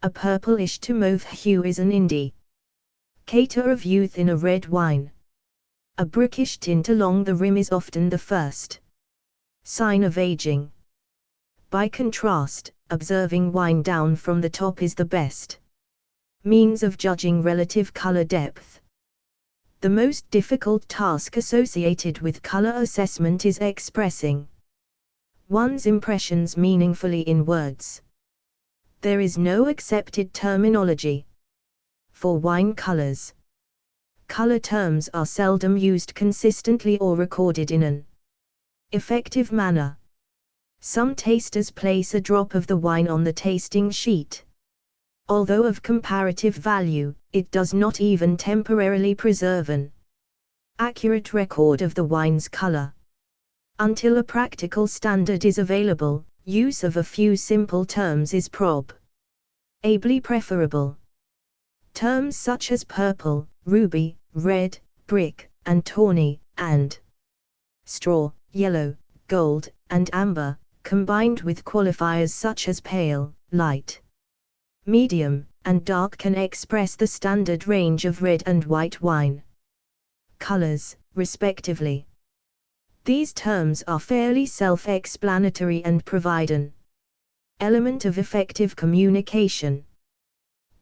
A purplish to mauve hue is an indicator of youth in a red wine. A brickish tint along the rim is often the first sign of aging. By contrast, observing wine down from the top is the best means of judging relative color depth. The most difficult task associated with color assessment is expressing one's impressions meaningfully in words. There is no accepted terminology for wine colors. Color terms are seldom used consistently or recorded in an effective manner. Some tasters place a drop of the wine on the tasting sheet. Although of comparative value, it does not even temporarily preserve an accurate record of the wine's color. Until a practical standard is available, use of a few simple terms is probably preferable. Terms such as purple, ruby, red, brick, and tawny, and straw, yellow, gold, and amber, combined with qualifiers such as pale, light, medium, and dark can express the standard range of red and white wine colors, respectively. These terms are fairly self-explanatory and provide an element of effective communication.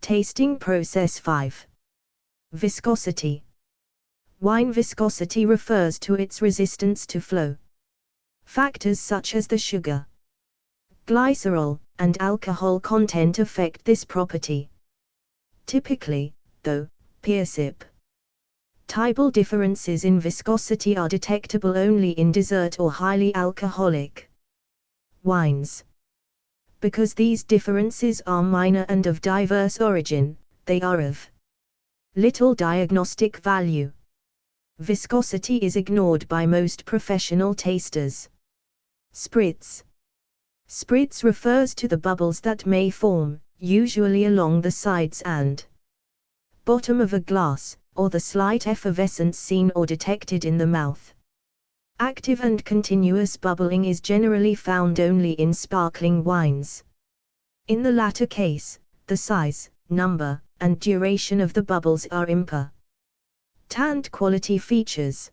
Tasting process 5. Viscosity. Wine viscosity refers to its resistance to flow. Factors such as the sugar, glycerol, and alcohol content affect this property. Typically, though, perceptible differences in viscosity are detectable only in dessert or highly alcoholic wines. Because these differences are minor and of diverse origin, they are of little diagnostic value. Viscosity is ignored by most professional tasters. Spritz. Spritz refers to the bubbles that may form, usually along the sides and bottom of a glass, or the slight effervescence seen or detected in the mouth. Active and continuous bubbling is generally found only in sparkling wines. In the latter case, the size, number, and duration of the bubbles are important quality features.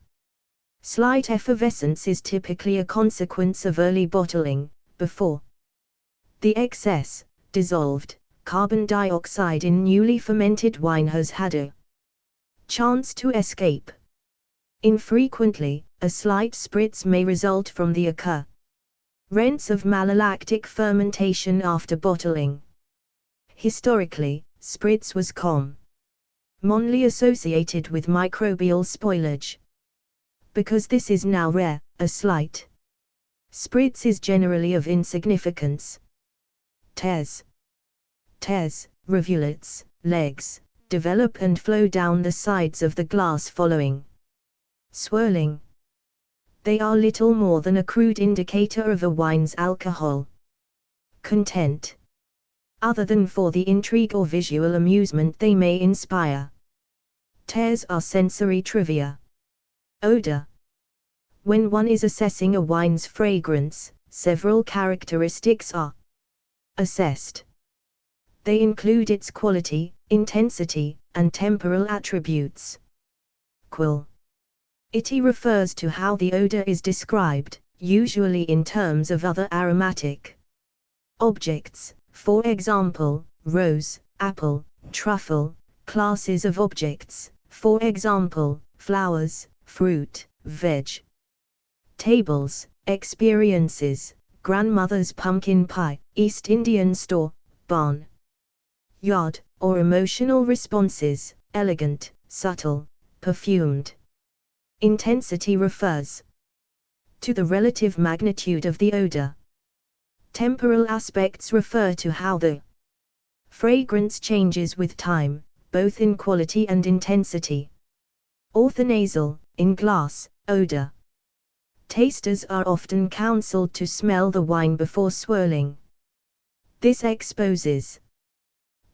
Slight effervescence is typically a consequence of early bottling, before the excess, dissolved, carbon dioxide in newly fermented wine has had a chance to escape. Infrequently, a slight spritz may result from the occurrence of malolactic fermentation after bottling. Historically, spritz was commonly associated with microbial spoilage. Because this is now rare, a slight spritz is generally of insignificance. Tears, rivulets, legs, develop and flow down the sides of the glass following swirling. They are little more than a crude indicator of a wine's alcohol content, other than for the intrigue or visual amusement they may inspire. Tears are sensory trivia. Odor. When one is assessing a wine's fragrance, several characteristics are assessed. They include its quality, intensity, and temporal attributes. Quality refers to how the odor is described, usually in terms of other aromatic objects, for example, rose, apple, truffle, classes of objects, for example, flowers, fruit, veg. Tables, experiences, grandmother's pumpkin pie, East Indian store, barn yard, or emotional responses, elegant, subtle, perfumed. Intensity refers to the relative magnitude of the odor. Temporal aspects refer to how the fragrance changes with time, both in quality and intensity. Orthonasal, in glass, odor. Tasters are often counseled to smell the wine before swirling. This exposes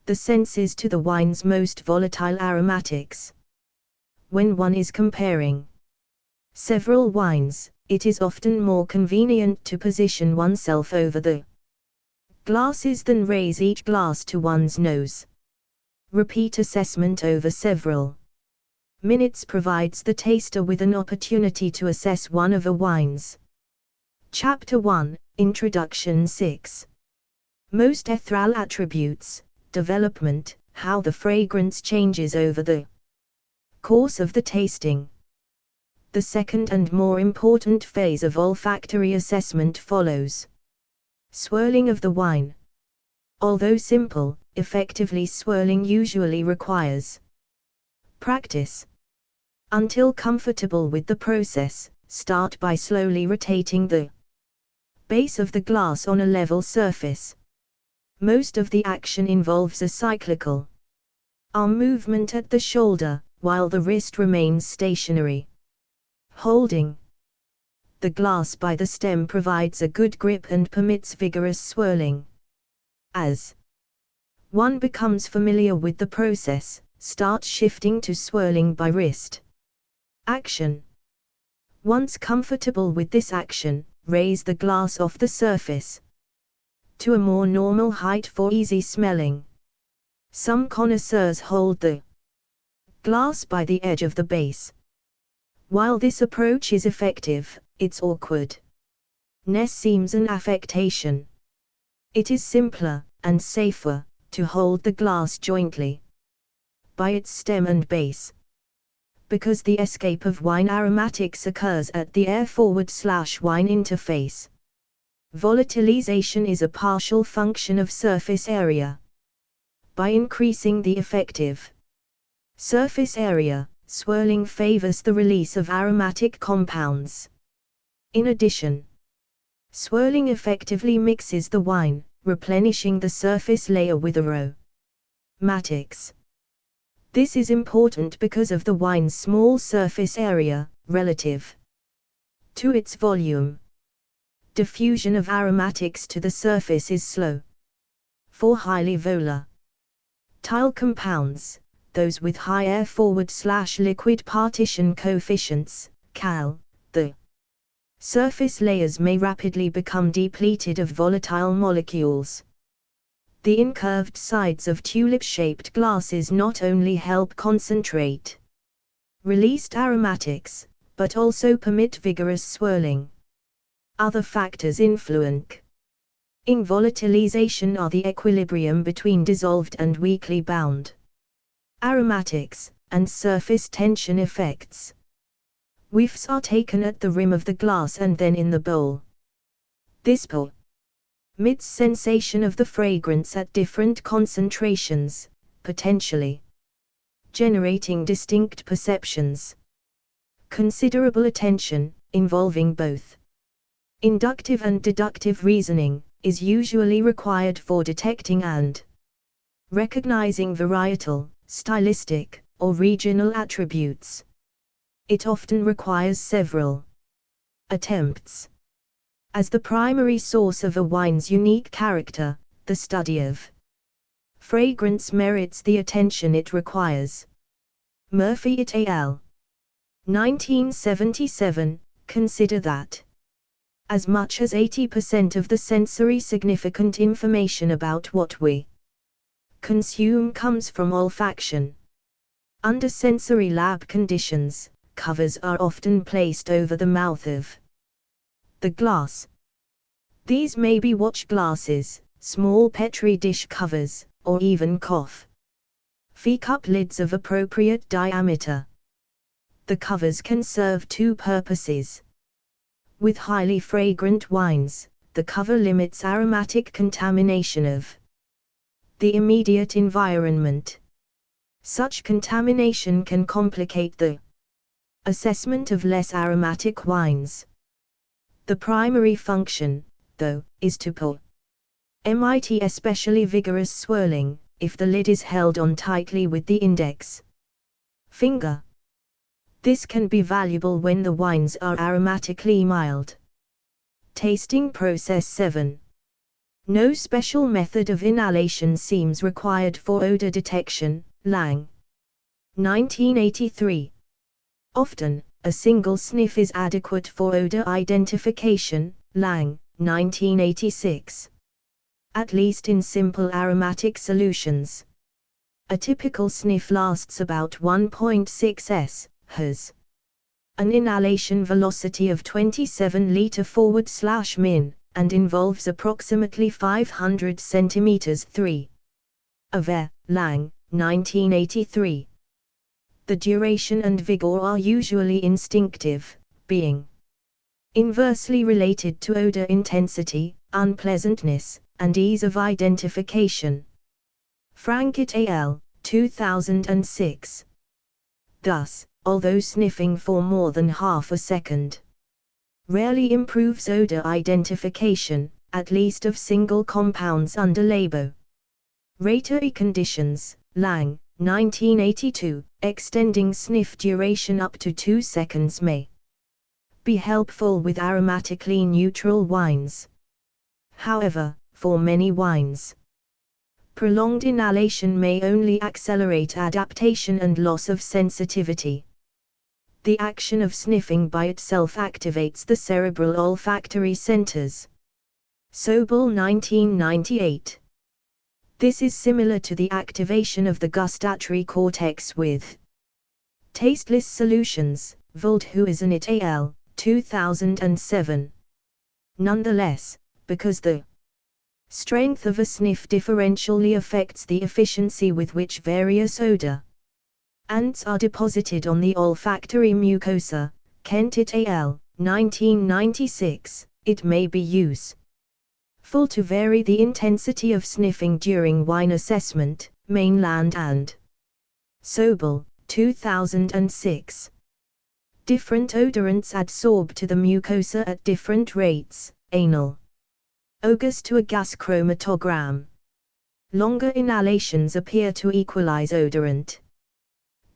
the senses to the wine's most volatile aromatics. When one is comparing several wines, it is often more convenient to position oneself over the glasses than raise each glass to one's nose. Repeat assessment over several minutes provides the taster with an opportunity to assess one of a wine's. Chapter 1, Introduction 6. Most ethereal attributes, development, how the fragrance changes over the course of the tasting. The second and more important phase of olfactory assessment follows. Swirling of the wine. Although simple, effectively swirling usually requires practice. Until comfortable with the process, start by slowly rotating the base of the glass on a level surface. Most of the action involves a cyclical arm movement at the shoulder, while the wrist remains stationary. Holding the glass by the stem provides a good grip and permits vigorous swirling. As one becomes familiar with the process, start shifting to swirling by wrist action. Once comfortable with this action, raise the glass off the surface to a more normal height for easy smelling. Some connoisseurs hold the glass by the edge of the base. While this approach is effective, its awkwardness seems an affectation. It is simpler, and safer, to hold the glass jointly by its stem and base. Because the escape of wine aromatics occurs at the air-forward/wine interface. Volatilization is a partial function of surface area. By increasing the effective surface area, swirling favors the release of aromatic compounds. In addition, swirling effectively mixes the wine, replenishing the surface layer with aromatics. This is important because of the wine's small surface area, relative to its volume. Diffusion of aromatics to the surface is slow. For highly volatile compounds, those with high air-forward/liquid partition coefficients, CAL, the surface layers may rapidly become depleted of volatile molecules. The incurved sides of tulip-shaped glasses not only help concentrate released aromatics, but also permit vigorous swirling. Other factors influencing volatilization are the equilibrium between dissolved and weakly bound aromatics, and surface tension effects. Whiffs are taken at the rim of the glass and then in the bowl. This permits sensation of the fragrance at different concentrations, potentially generating distinct perceptions. Considerable attention, involving both inductive and deductive reasoning, is usually required for detecting and recognizing varietal, stylistic, or regional attributes. It often requires several attempts. As the primary source of a wine's unique character, the study of fragrance merits the attention it requires. Murphy et al. 1977, consider that as much as 80% of the sensory significant information about what we consume comes from olfaction. Under sensory lab conditions, covers are often placed over the mouth of the glass. These may be watch glasses, small Petri dish covers, or even coffee cup lids of appropriate diameter. The covers can serve two purposes. With highly fragrant wines, the cover limits aromatic contamination of the immediate environment. Such contamination can complicate the assessment of less aromatic wines. The primary function, though, is to permit especially vigorous swirling, if the lid is held on tightly with the index finger. This can be valuable when the wines are aromatically mild. Tasting process 7. No special method of inhalation seems required for odor detection. Lang. 1983. Often, a single sniff is adequate for odor identification. Lang. 1986. At least in simple aromatic solutions. A typical sniff lasts about 1.6 s, has an inhalation velocity of 27 liter/min, and involves approximately 500 centimeters 3 of air. Lang, 1983. The duration and vigor are usually instinctive, being inversely related to odor intensity, unpleasantness, and ease of identification. Frank et al., 2006. Thus, although sniffing for more than half a second rarely improves odor identification, at least of single compounds under laboratory conditions. Lang, 1982, extending sniff duration up to 2 seconds may be helpful with aromatically neutral wines. However, for many wines, prolonged inhalation may only accelerate adaptation and loss of sensitivity. The action of sniffing by itself activates the cerebral olfactory centers. Sobel, 1998. This is similar to the activation of the gustatory cortex with tasteless solutions. Veldhuizen et al., 2007. Nonetheless, because the strength of a sniff differentially affects the efficiency with which various odor ants are deposited on the olfactory mucosa, Kent et al., 1996, it may be useful to vary the intensity of sniffing during wine assessment. Mainland and Sobel, 2006. Different odorants adsorb to the mucosa at different rates. Anal Ogus to a gas chromatogram. Longer inhalations appear to equalize odorant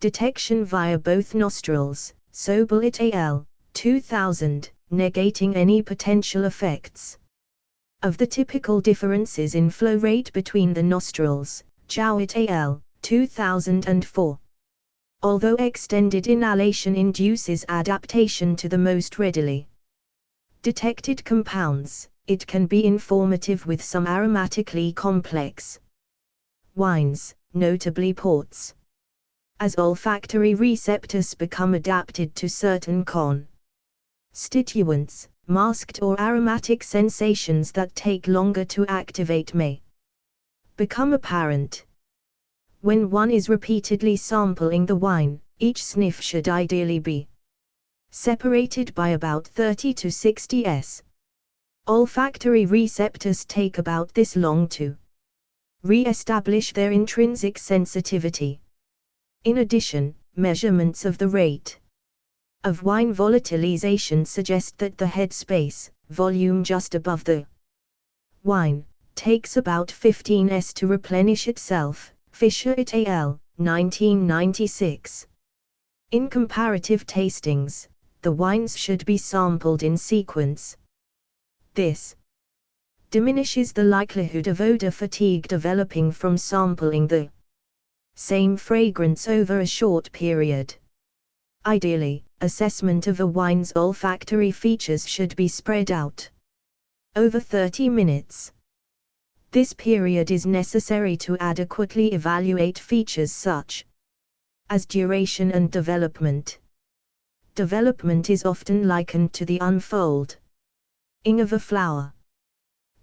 detection via both nostrils. Sobel et al., 2000, negating any potential effects of the typical differences in flow rate between the nostrils. Zhao et al., 2004. Although extended inhalation induces adaptation to the most readily detected compounds, it can be informative with some aromatically complex wines, notably ports. as olfactory receptors become adapted to certain constituents, masked or aromatic sensations that take longer to activate may become apparent. When one is repeatedly sampling the wine, each sniff should ideally be separated by about 30 to 60 s. Olfactory receptors take about this long to re-establish their intrinsic sensitivity. In addition, measurements of the rate of wine volatilization suggest that the head space, volume just above the wine, takes about 15 s to replenish itself. Fisher et al., 1996. In comparative tastings, the wines should be sampled in sequence. This diminishes the likelihood of odor fatigue developing from sampling the same fragrance over a short period. Ideally, assessment of a wine's olfactory features should be spread out over 30 minutes. This period is necessary to adequately evaluate features such as duration and development. Development is often likened to the unfolding of a flower.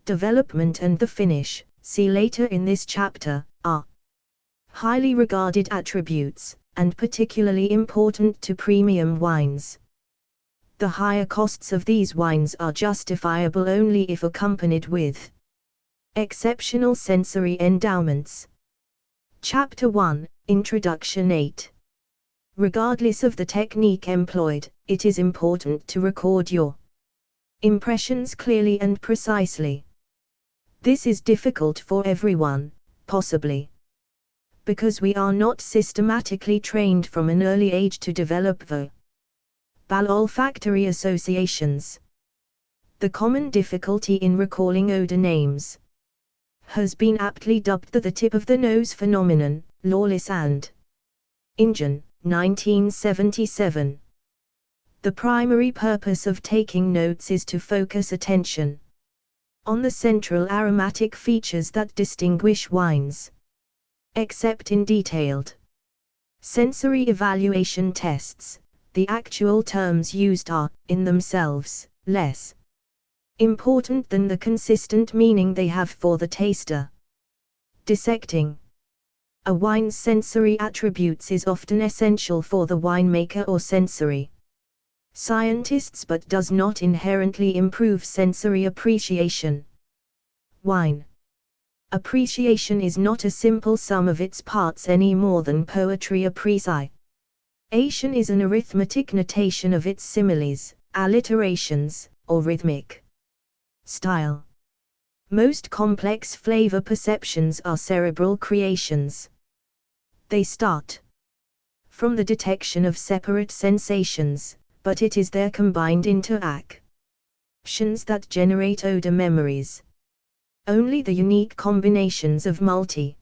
Development and the finish, see later in this chapter, are highly regarded attributes, and particularly important to premium wines. The higher costs of these wines are justifiable only if accompanied with exceptional sensory endowments. Chapter 1, Introduction 8. Regardless of the technique employed, it is important to record your impressions clearly and precisely. This is difficult for everyone, possibly because we are not systematically trained from an early age to develop the olfactory associations. The common difficulty in recalling odor names has been aptly dubbed the tip of the nose phenomenon, Lawless and Ingen, 1977. The primary purpose of taking notes is to focus attention on the central aromatic features that distinguish wines. Except in detailed sensory evaluation tests, the actual terms used are, in themselves, less important than the consistent meaning they have for the taster. Dissecting a wine's sensory attributes is often essential for the winemaker or sensory scientists but does not inherently improve sensory appreciation. Wine appreciation is not a simple sum of its parts any more than poetry appreciation is an arithmetic notation of its similes, alliterations, or rhythmic style. Most complex flavor perceptions are cerebral creations. They start from the detection of separate sensations, but it is their combined interactions that generate odor memories. Only the unique combinations of multiple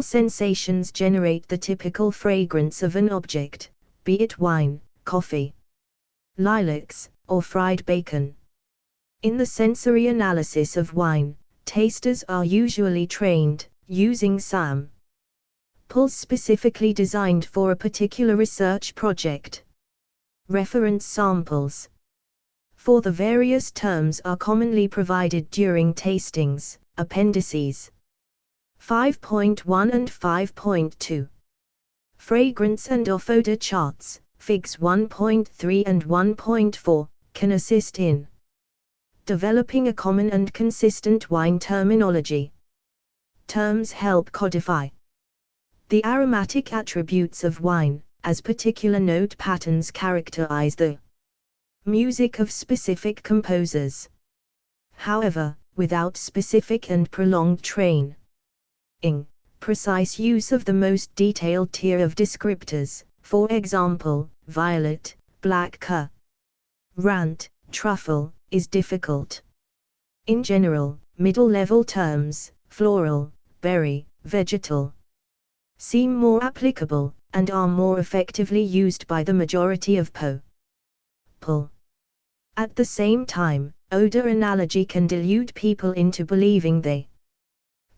sensations generate the typical fragrance of an object, be it wine, coffee, lilacs, or fried bacon. In the sensory analysis of wine, tasters are usually trained, using samples specifically designed for a particular research project. Reference samples for the various terms are commonly provided during tastings, appendices 5.1 and 5.2. Fragrance and off-odor charts, Figs 1.3 and 1.4, can assist in developing a common and consistent wine terminology. Terms help codify the aromatic attributes of wine, as particular note patterns characterize the music of specific composers. However, without specific and prolonged training, precise use of the most detailed tier of descriptors, for example, violet, black currant, truffle, is difficult. In general, middle-level terms, floral, berry, vegetal, seem more applicable, and are more effectively used by the majority of people. At the same time, odor analogy can delude people into believing they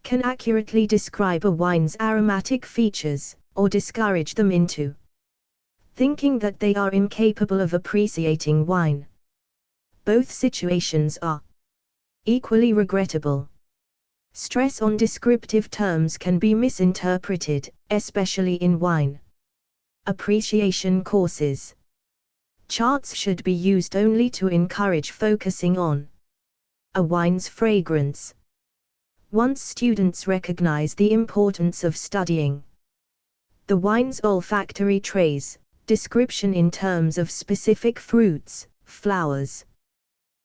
can accurately describe a wine's aromatic features, or discourage them into thinking that they are incapable of appreciating wine. Both situations are equally regrettable. Stress on descriptive terms can be misinterpreted, especially in wine appreciation courses. Charts should be used only to encourage focusing on a wine's fragrance. Once students recognize the importance of studying the wine's olfactory traits, description in terms of specific fruits, flowers,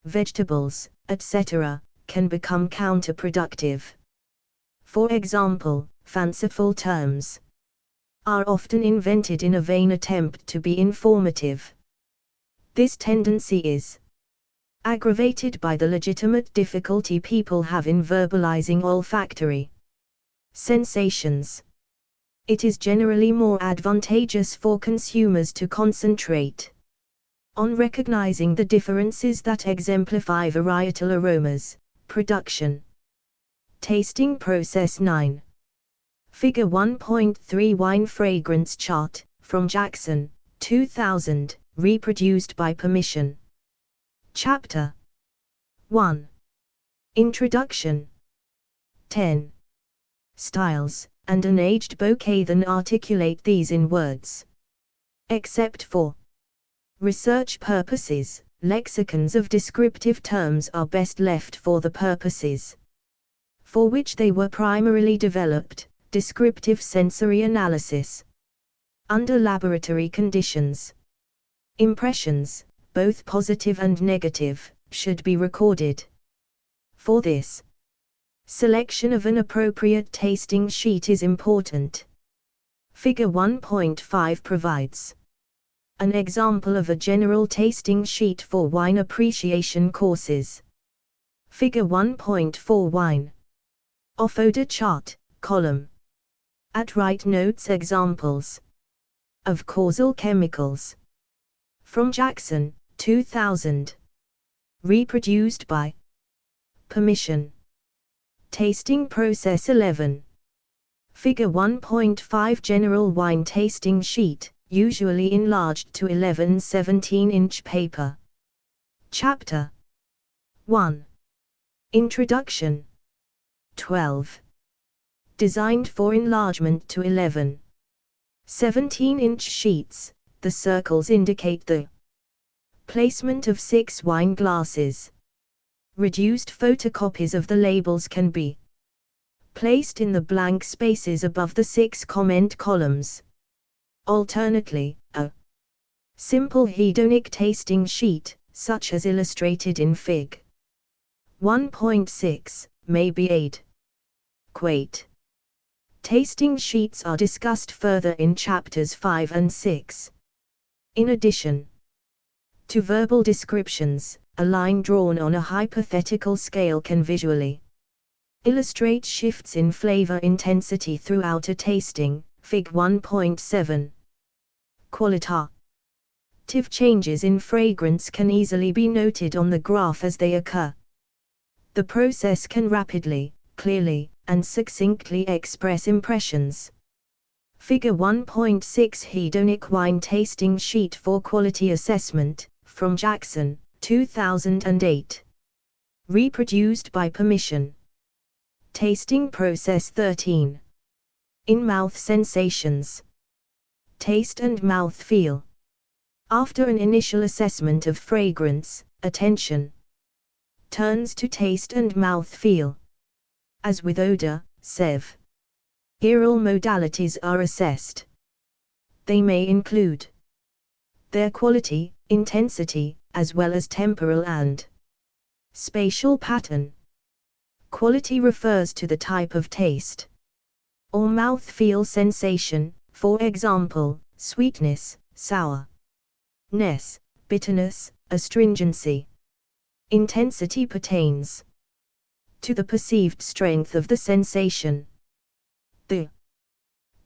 vegetables, etc., can become counterproductive. For example, fanciful terms are often invented in a vain attempt to be informative. This tendency is aggravated by the legitimate difficulty people have in verbalizing olfactory sensations. It is generally more advantageous for consumers to concentrate on recognizing the differences that exemplify varietal aromas, production. Tasting Process 9. Figure 1.3 Wine Fragrance Chart, from Jackson, 2000, reproduced by permission. Chapter 1. Introduction. 10. Styles, and an aged bouquet. Then articulate these in words. Except for research purposes, lexicons of descriptive terms are best left for the purposes for which they were primarily developed, descriptive sensory analysis. Under laboratory conditions, impressions, both positive and negative, should be recorded. For this, selection of an appropriate tasting sheet is important. Figure 1.5 provides an example of a general tasting sheet for wine appreciation courses. Figure 1.4 Wine Off-odor chart, column. At right notes examples of causal chemicals. From Jackson, 2000. Reproduced by permission. Tasting Process 11. Figure 1.5 General wine tasting sheet, usually enlarged to 11 17-inch paper. Chapter 1. Introduction. 12. Designed for enlargement to 11 17-inch sheets, the circles indicate the placement of 6 wine glasses. Reduced photocopies of the labels can be placed in the blank spaces above the 6 comment columns. Alternately, a simple hedonic tasting sheet, such as illustrated in Fig. 1.6, may be adequate. Tasting sheets are discussed further in chapters 5 and 6. In addition to verbal descriptions, a line drawn on a hypothetical scale can visually illustrate shifts in flavor intensity throughout a tasting. Fig. 1.7. Qualitative changes in fragrance can easily be noted on the graph as they occur. The process can rapidly, clearly, and succinctly express impressions. Figure 1.6 Hedonic wine tasting sheet for quality assessment, from Jackson, 2008. Reproduced by permission. Tasting Process 13. In-mouth sensations. Taste and mouth feel. After an initial assessment of fragrance, attention turns to taste and mouth feel. As with odor, several modalities are assessed. They may include their quality, intensity, as well as temporal and spatial pattern. Quality refers to the type of taste or mouth-feel sensation, for example, sweetness, sourness, bitterness, astringency. Intensity pertains to the perceived strength of the sensation. The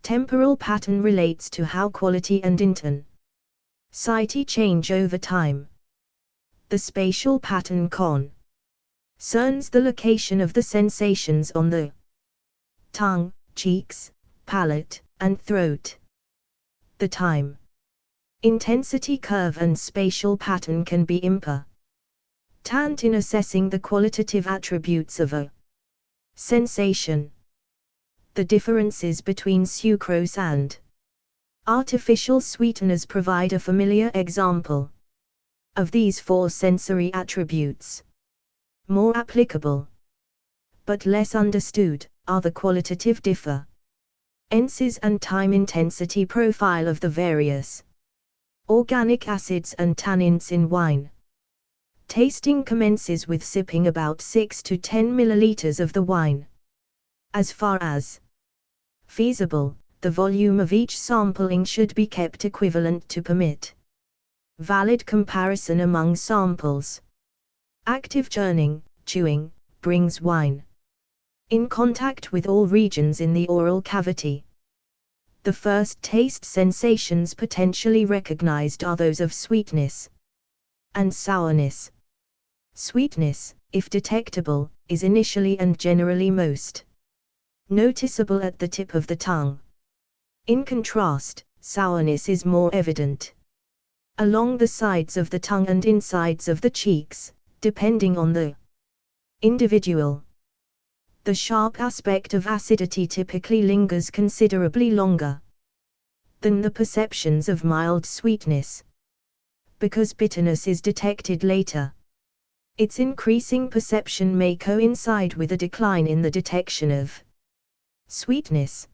temporal pattern relates to how quality and intensity change over time. The spatial pattern concerns the location of the sensations on the tongue, cheeks, palate, and throat. The time, intensity curve and spatial pattern can be important in assessing the qualitative attributes of a sensation. The differences between sucrose and artificial sweeteners provide a familiar example. Of these four sensory attributes, more applicable, but less understood, are the qualitative differences and time intensity profile of the various organic acids and tannins in wine. Tasting commences with sipping about 6 to 10 milliliters of the wine. As far as feasible, the volume of each sampling should be kept equivalent to permit valid comparison among samples. Active chewing, brings wine in contact with all regions in the oral cavity. The first taste sensations potentially recognized are those of sweetness and sourness. Sweetness, if detectable, is initially and generally most noticeable at the tip of the tongue. In contrast, sourness is more evident along the sides of the tongue and insides of the cheeks, depending on the individual. The sharp aspect of acidity typically lingers considerably longer than the perceptions of mild sweetness. Because bitterness is detected later, its increasing perception may coincide with a decline in the detection of sweetness.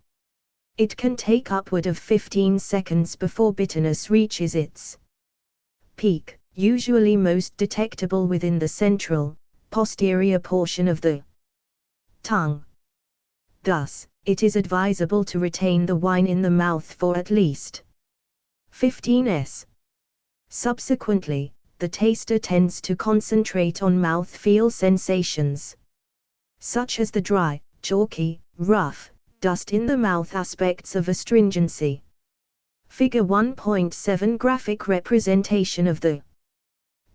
It can take upward of 15 seconds before bitterness reaches its peak, usually most detectable within the central, posterior portion of the tongue. Thus, it is advisable to retain the wine in the mouth for at least 15 s. Subsequently, the taster tends to concentrate on mouth-feel sensations, such as the dry, chalky, rough, dust in the mouth aspects of astringency. Figure 1.7 graphic representation of the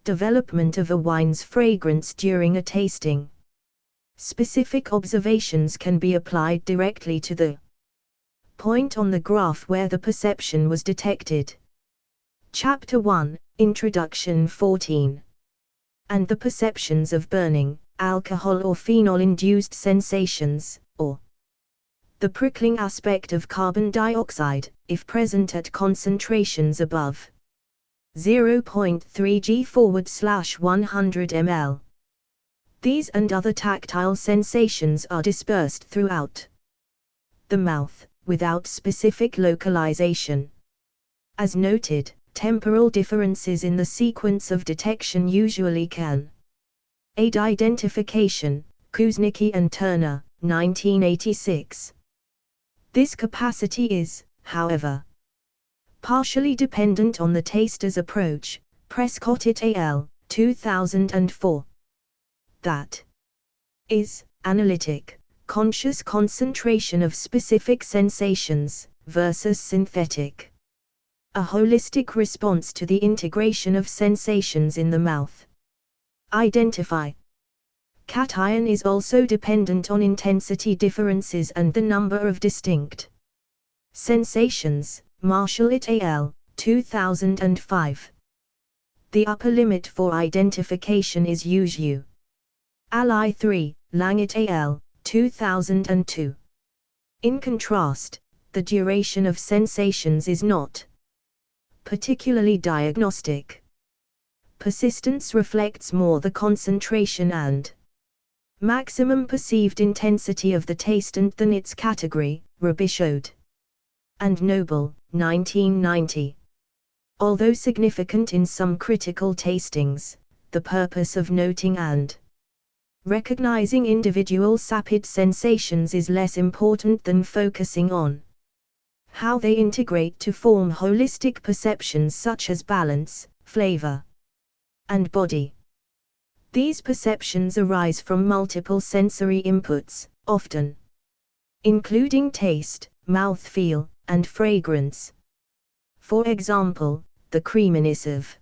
development of a wine's fragrance during a tasting. Specific observations can be applied directly to the point on the graph where the perception was detected. Chapter 1, Introduction 14. And the perceptions of burning, alcohol or phenol-induced sensations, or the prickling aspect of carbon dioxide, if present at concentrations above 0.3 g/100 ml. These and other tactile sensations are dispersed throughout the mouth, without specific localization. As noted, temporal differences in the sequence of detection usually can aid identification. Kuznicki and Turner, 1986. This capacity is, however, partially dependent on the taster's approach. Prescott et al., 2004. That is, analytic, conscious concentration of specific sensations, versus synthetic, a holistic response to the integration of sensations in the mouth. Identify. Cation is also dependent on intensity differences and the number of distinct sensations. Marshall et al., 2005. The upper limit for identification is usu. Ally 3, Lang et al., 2002. In contrast, the duration of sensations is not particularly diagnostic. Persistence reflects more the concentration and maximum perceived intensity of the taste than its category. Robichaud and Noble, 1990. Although significant in some critical tastings, the purpose of noting and recognizing individual sapid sensations is less important than focusing on how they integrate to form holistic perceptions such as balance, flavor, and body. These perceptions arise from multiple sensory inputs, often including taste, mouthfeel, and fragrance. For example, the creaminess of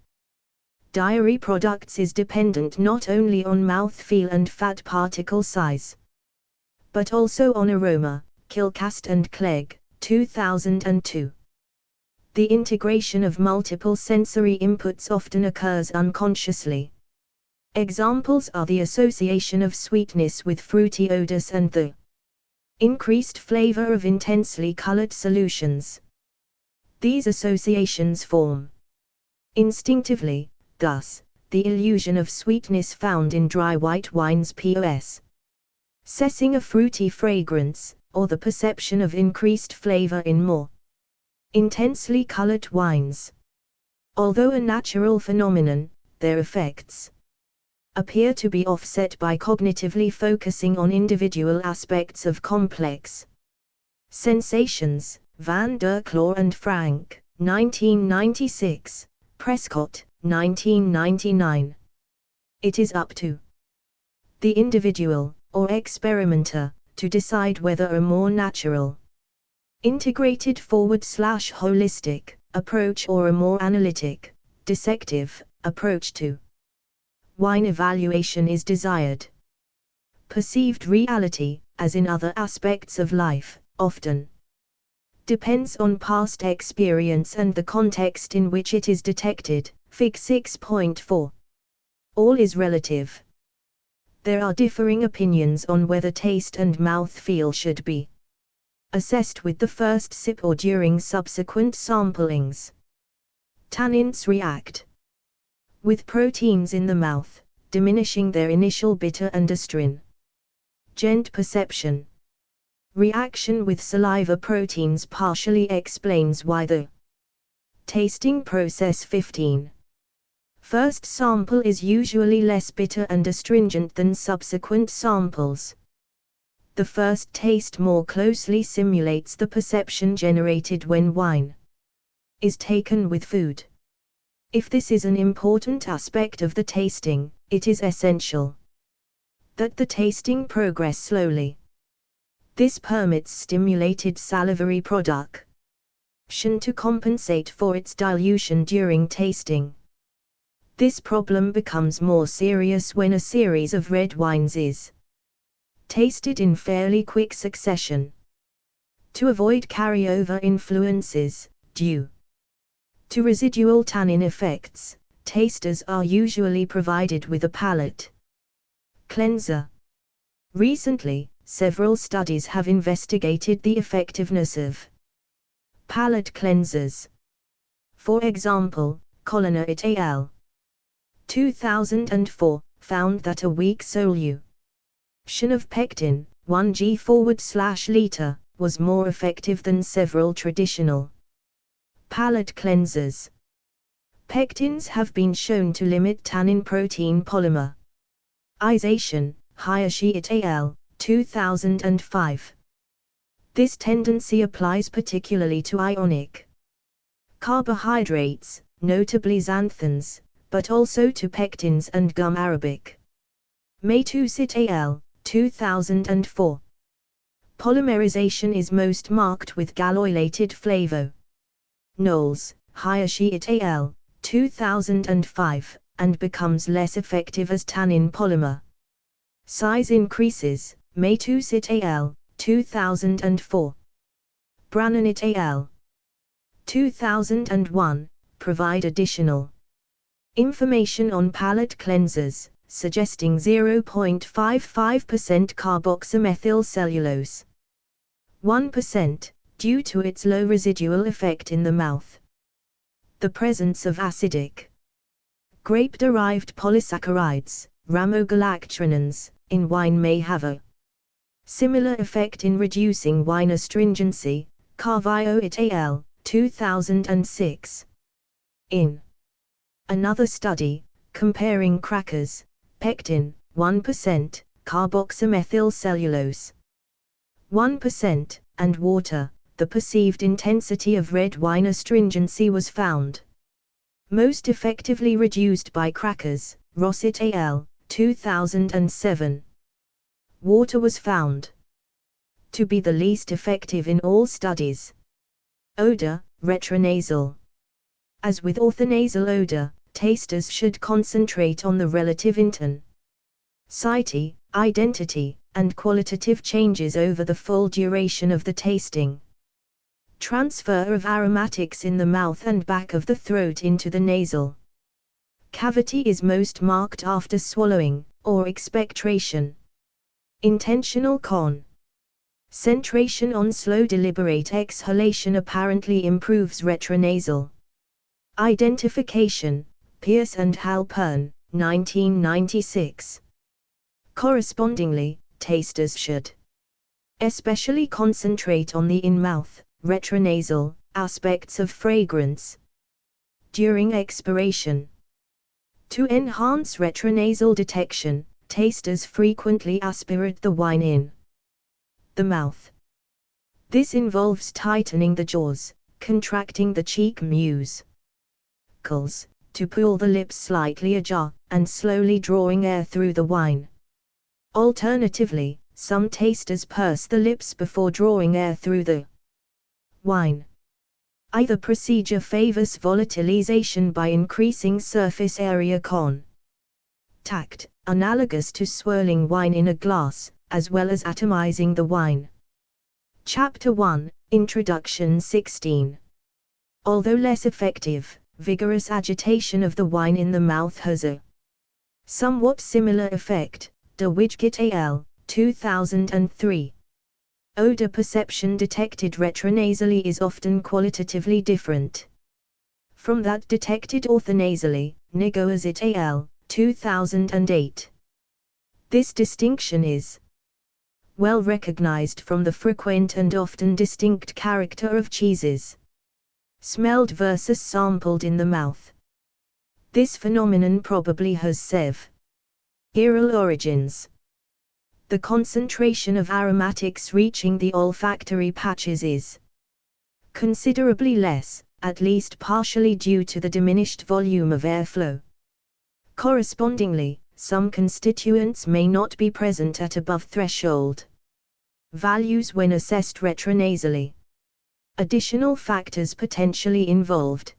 dairy products is dependent not only on mouthfeel and fat particle size, but also on aroma. Kilcast and Clegg, 2002. The integration of multiple sensory inputs often occurs unconsciously. Examples are the association of sweetness with fruity odors and the increased flavor of intensely colored solutions. These associations form instinctively, thus, the illusion of sweetness found in dry white wines possessing a fruity fragrance, or the perception of increased flavor in more intensely colored wines. Although a natural phenomenon, their effects appear to be offset by cognitively focusing on individual aspects of complex sensations. Van der Klaar and Frank, 1996, Prescott, 1999. It is up to the individual, or experimenter, to decide whether a more natural, integrated /holistic approach or a more analytic, dissective approach to wine evaluation is desired. Perceived reality, as in other aspects of life, often depends on past experience and the context in which it is detected. Fig 6.4. All is relative. There are differing opinions on whether taste and mouthfeel should be assessed with the first sip or during subsequent samplings. Tannins react with proteins in the mouth, diminishing their initial bitter and astringent perception. Reaction with saliva proteins partially explains why the tasting process 15. First sample is usually less bitter and astringent than subsequent samples. The first taste more closely simulates the perception generated when wine is taken with food. If this is an important aspect of the tasting, it is essential that the tasting progress slowly. This permits stimulated salivary production to compensate for its dilution during tasting. This problem becomes more serious when a series of red wines is tasted in fairly quick succession. To avoid carryover influences, due to residual tannin effects, tasters are usually provided with a palate cleanser. Recently, several studies have investigated the effectiveness of palate cleansers. For example, Colliner et al. 2004, found that a weak solution of pectin, 1g/liter, was more effective than several traditional palate cleansers. Pectins have been shown to limit tannin protein polymerization, Hayashi et al. 2005. This tendency applies particularly to ionic carbohydrates, notably xanthans, but also to pectins and gum arabic. Matus et al. 2004. Polymerization is most marked with galoylated flavonols, Hayashi et al. 2005, and becomes less effective as tannin polymer size increases. Matus et al. 2004. Brannan et al. 2001, provide additional information on palate cleansers, suggesting 0.55% carboxymethylcellulose, 1%, due to its low residual effect in the mouth. The presence of acidic grape-derived polysaccharides, ramogalactrinins, in wine may have a similar effect in reducing wine astringency. Carvalho et al. 2006. In another study, comparing crackers, pectin, 1%, carboxymethylcellulose, 1%, and water, the perceived intensity of red wine astringency was found most effectively reduced by crackers. Ross et al. 2007. Water was found to be the least effective in all studies. Odor, retronasal. As with orthonasal odor, tasters should concentrate on the relative intensity, identity, and qualitative changes over the full duration of the tasting. Transfer of aromatics in the mouth and back of the throat into the nasal cavity is most marked after swallowing, or expectoration. Intentional concentration on slow deliberate exhalation apparently improves retronasal identification. Pierce and Halpern, 1996. Correspondingly, tasters should especially concentrate on the in-mouth, retronasal aspects of fragrance during expiration. To enhance retronasal detection, tasters frequently aspirate the wine in the mouth. This involves tightening the jaws, contracting the cheek muscles to pull the lips slightly ajar, and slowly drawing air through the wine. Alternatively, some tasters purse the lips before drawing air through the wine. Either procedure favors volatilization by increasing surface area contact, analogous to swirling wine in a glass, as well as atomizing the wine. Chapter 1, Introduction 16. Although less effective, vigorous agitation of the wine in the mouth has a somewhat similar effect. De Wijgit al. 2003. Odor perception detected retronasally is often qualitatively different from that detected orthonasally, Nigoazit al. 2008. This distinction is well recognized from the frequent and often distinct character of cheeses smelled versus sampled in the mouth. This phenomenon probably has several origins. The concentration of aromatics reaching the olfactory patches is considerably less, at least partially due to the diminished volume of airflow. Correspondingly, some constituents may not be present at above threshold values when assessed retronasally. Additional factors potentially involved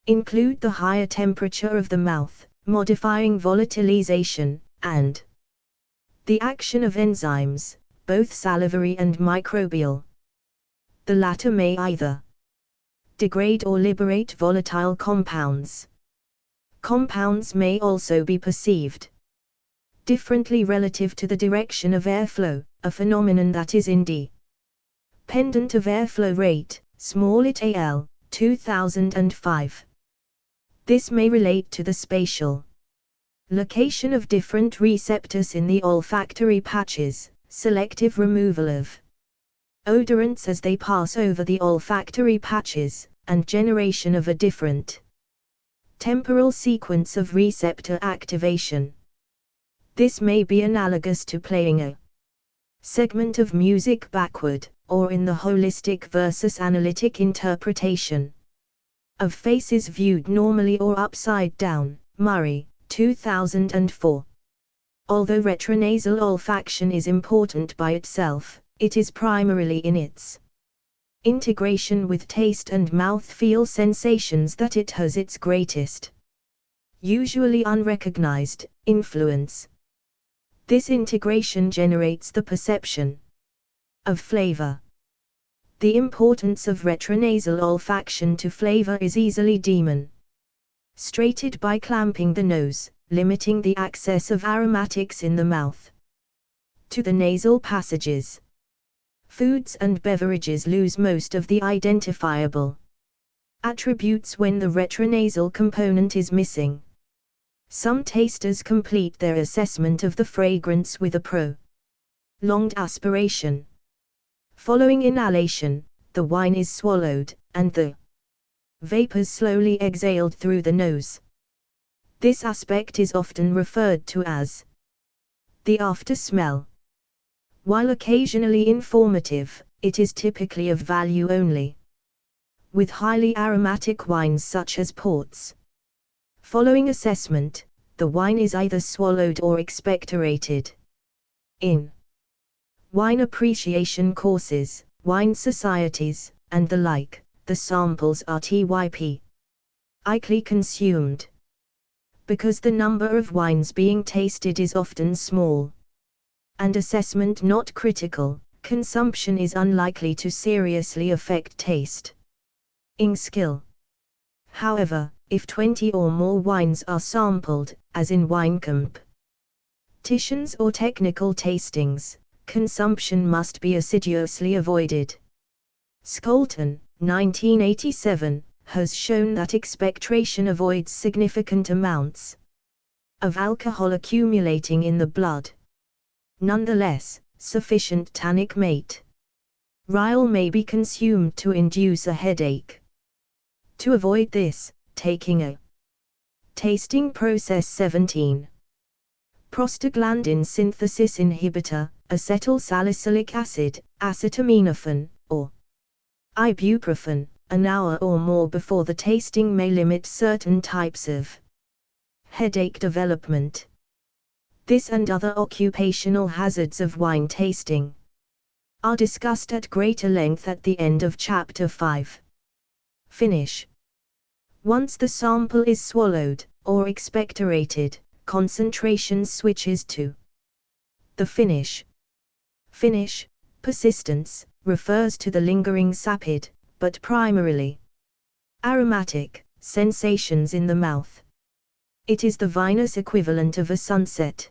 include the higher temperature of the mouth, modifying volatilization, and the action of enzymes, both salivary and microbial. The latter may either degrade or liberate volatile compounds. Compounds may also be perceived differently relative to the direction of airflow, a phenomenon that is independent of airflow rate, Smollett al. 2005. This may relate to the spatial location of different receptors in the olfactory patches, selective removal of odorants as they pass over the olfactory patches, and generation of a different temporal sequence of receptor activation. This may be analogous to playing a segment of music backward, or in the holistic versus analytic interpretation of faces viewed normally or upside down, Murray, 2004. Although retronasal olfaction is important by itself, it is primarily in its integration with taste and mouth-feel sensations that it has its greatest, usually unrecognized, influence. This integration generates the perception of flavor. The importance of retronasal olfaction to flavor is easily demonstrated by clamping the nose, limiting the access of aromatics in the mouth to the nasal passages. Foods and beverages lose most of the identifiable attributes when the retronasal component is missing. Some tasters complete their assessment of the fragrance with a prolonged aspiration. Following inhalation, the wine is swallowed, and the vapors slowly exhaled through the nose. This aspect is often referred to as the after smell. While occasionally informative, it is typically of value only with highly aromatic wines such as ports. Following assessment, the wine is either swallowed or expectorated. In wine appreciation courses, wine societies, and the like, the samples are typically consumed. Because the number of wines being tasted is often small, and assessment not critical, Consumption is unlikely to seriously affect taste. Ing skill. However, if 20 or more wines are sampled, as in competitions or technical tastings, consumption must be assiduously avoided. Skolton, 1987, has shown that expectoration avoids significant amounts of alcohol accumulating in the blood. Nonetheless, sufficient tannic material may be consumed to induce a headache. To avoid this, taking a tasting process 17. Prostaglandin synthesis inhibitor, acetylsalicylic acid, acetaminophen, or ibuprofen, an hour or more before the tasting may limit certain types of headache development. This and other occupational hazards of wine tasting are discussed at greater length at the end of Chapter 5. Finish. Once the sample is swallowed, or expectorated, concentration switches to the finish. Finish, persistence, refers to the lingering sapid, but primarily aromatic, sensations in the mouth. It is the vinous equivalent of a sunset.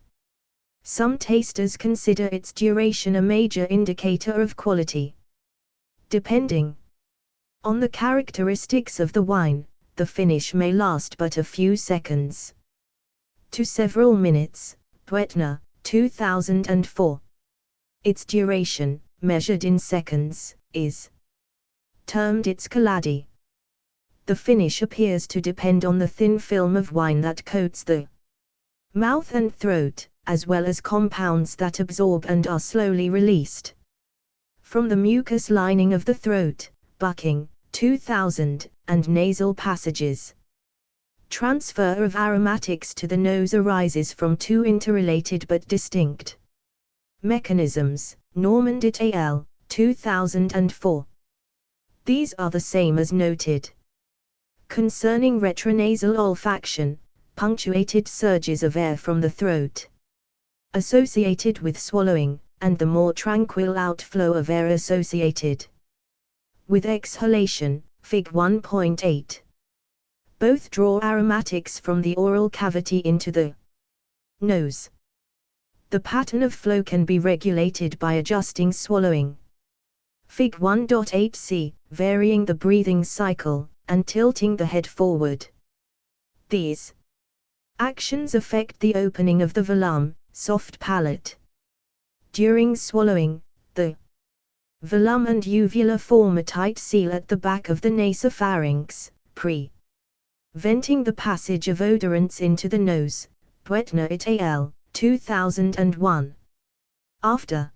Some tasters consider its duration a major indicator of quality. Depending on the characteristics of the wine, the finish may last but a few seconds to several minutes. Buettner, 2004. Its duration, measured in seconds, is termed its caladi. The finish appears to depend on the thin film of wine that coats the mouth and throat, as well as compounds that absorb and are slowly released from the mucous lining of the throat. Bucking, 2000, and nasal passages. Transfer of aromatics to the nose arises from two interrelated but distinct mechanisms. Normand et al., 2004. These are the same as noted concerning retronasal olfaction, punctuated surges of air from the throat associated with swallowing, and the more tranquil outflow of air associated with exhalation. Fig 1.8. Both draw aromatics from the oral cavity into the nose. The pattern of flow can be regulated by adjusting swallowing. Fig 1.8c, varying the breathing cycle, and tilting the head forward. These actions affect the opening of the velum, soft palate. During swallowing, the velum and uvula form a tight seal at the back of the nasopharynx, preventing the passage of odorants into the nose. Buettner et al., 2001. After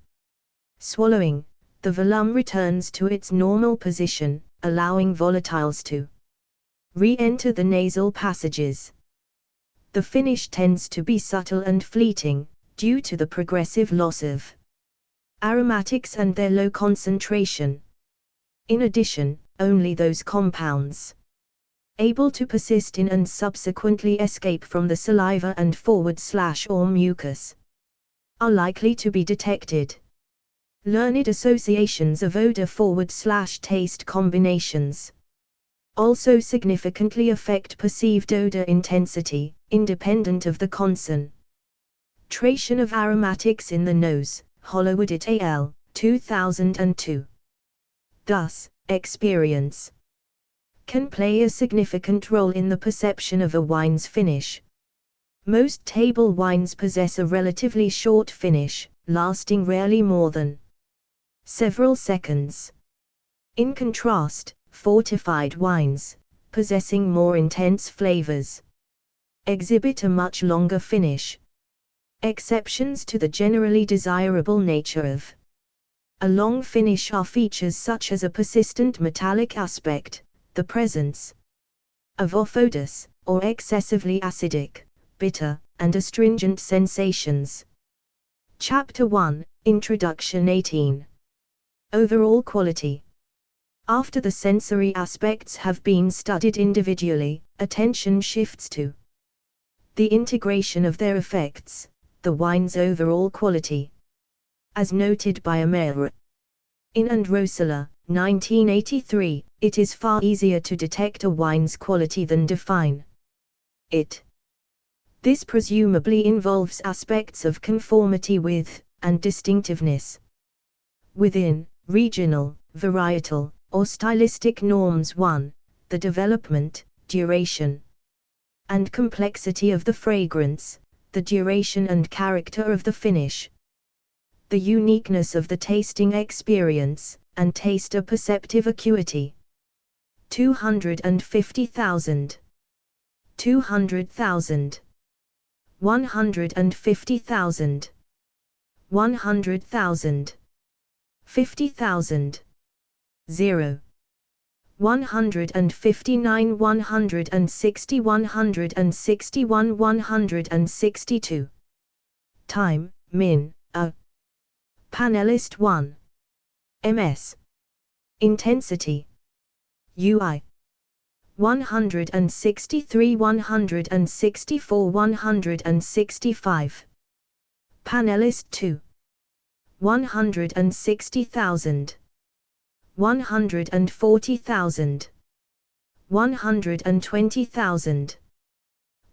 swallowing, the velum returns to its normal position, allowing volatiles to re-enter the nasal passages. The finish tends to be subtle and fleeting, due to the progressive loss of aromatics and their low concentration. In addition, only those compounds able to persist in and subsequently escape from the saliva and forward/or mucus are likely to be detected. Learned associations of odor forward/taste combinations also significantly affect perceived odor intensity, independent of the concentration of aromatics in the nose. Hollowood et al., 2002. Thus, experience can play a significant role in the perception of a wine's finish. Most table wines possess a relatively short finish, lasting rarely more than several seconds. In contrast, fortified wines, possessing more intense flavors, exhibit a much longer finish. Exceptions to the generally desirable nature of a long finish are features such as a persistent metallic aspect, the presence of off-odors, or excessively acidic, bitter, and astringent sensations. Chapter 1, Introduction 18. Overall quality. After the sensory aspects have been studied individually, attention shifts to the integration of their effects, the wine's overall quality. As noted by Amer In and Rosela, 1983, it is far easier to detect a wine's quality than define it. This presumably involves aspects of conformity with, and distinctiveness within, regional, varietal, or stylistic norms. 1. The development, duration, and complexity of the fragrance, the duration and character of the finish, the uniqueness of the tasting experience, and taster perceptive acuity. 250,000, 200,000, 150,000, 100,000, 50,000, 0, 159, 160, 161, 162. Time, min, a. Panelist 1. MS. Intensity. UI. 163, 164, 165. Panelist 2. 160,000. 140,000. 120,000.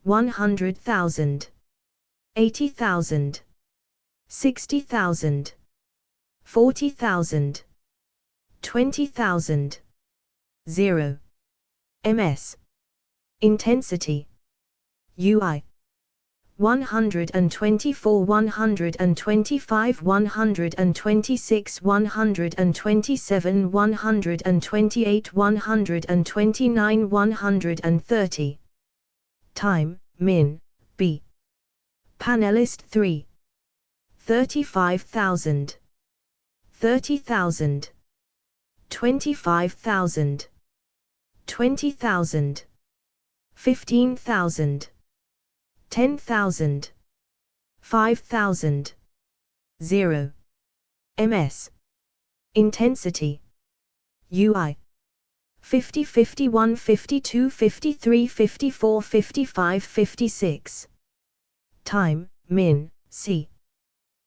100,000. 80,000. 60,000. 40,000. 20,000. 0. MS. Intensity. UI. 124, 125, 126, 127, 128, 129, 130. Time, min, b. Panelist 3. 35,000. 30,000. 25,000. 20,000. 15,000. 10,000. 5,000. 0. MS. Intensity. UI. 50, 51, 52, 53, 54, 55, 56. Time, min, c.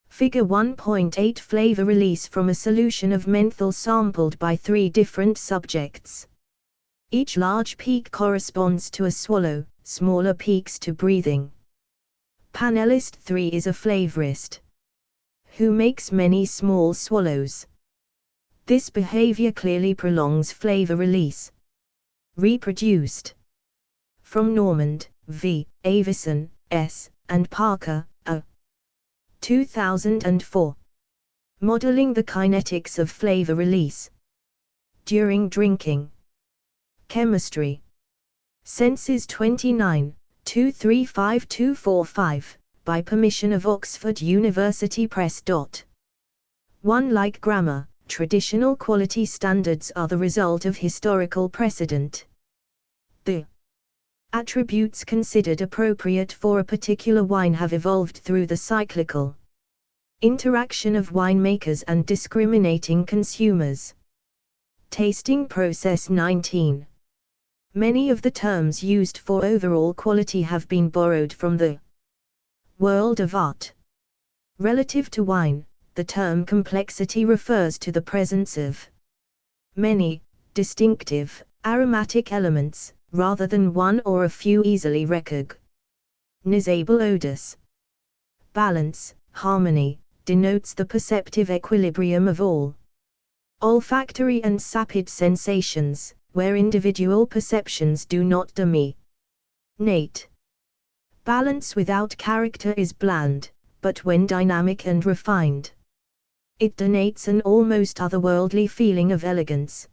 Figure 1.8. Flavor release from a solution of menthol sampled by 3 different subjects. Each large peak corresponds to a swallow, smaller peaks to breathing. Panelist 3 is a flavorist who makes many small swallows. This behavior clearly prolongs flavor release. Reproduced. From Normand, V., Avison, S., and Parker, A. 2004. Modeling the kinetics of flavor release during drinking. Chemistry. Senses 29, 235245, by permission of Oxford University Press. 1. Like grammar, traditional quality standards are the result of historical precedent. The attributes considered appropriate for a particular wine have evolved through the cyclical interaction of winemakers and discriminating consumers. Tasting process. 19. Many of the terms used for overall quality have been borrowed from the world of art. Relative to wine, the term complexity refers to the presence of many distinctive aromatic elements, rather than one or a few easily recognizable odors. Balance, harmony, denotes the perceptive equilibrium of all olfactory and sapid sensations, where individual perceptions do not dominate. Balance without character is bland, but when dynamic and refined, it denotes an almost otherworldly feeling of elegance.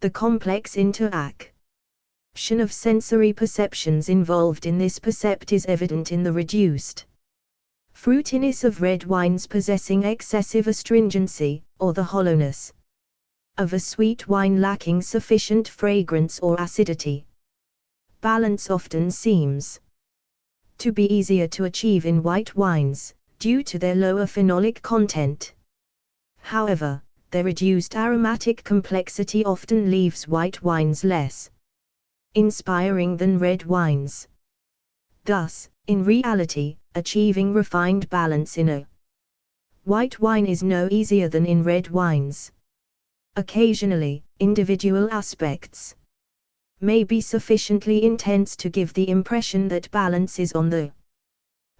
The complex interaction of sensory perceptions involved in this percept is evident in the reduced fruitiness of red wines possessing excessive astringency, or the hollowness of a sweet wine lacking sufficient fragrance or acidity. Balance often seems to be easier to achieve in white wines, due to their lower phenolic content. However, their reduced aromatic complexity often leaves white wines less inspiring than red wines. Thus, in reality, achieving refined balance in a White wine is no easier than in red wines. Occasionally, individual aspects may be sufficiently intense to give the impression that balance is on the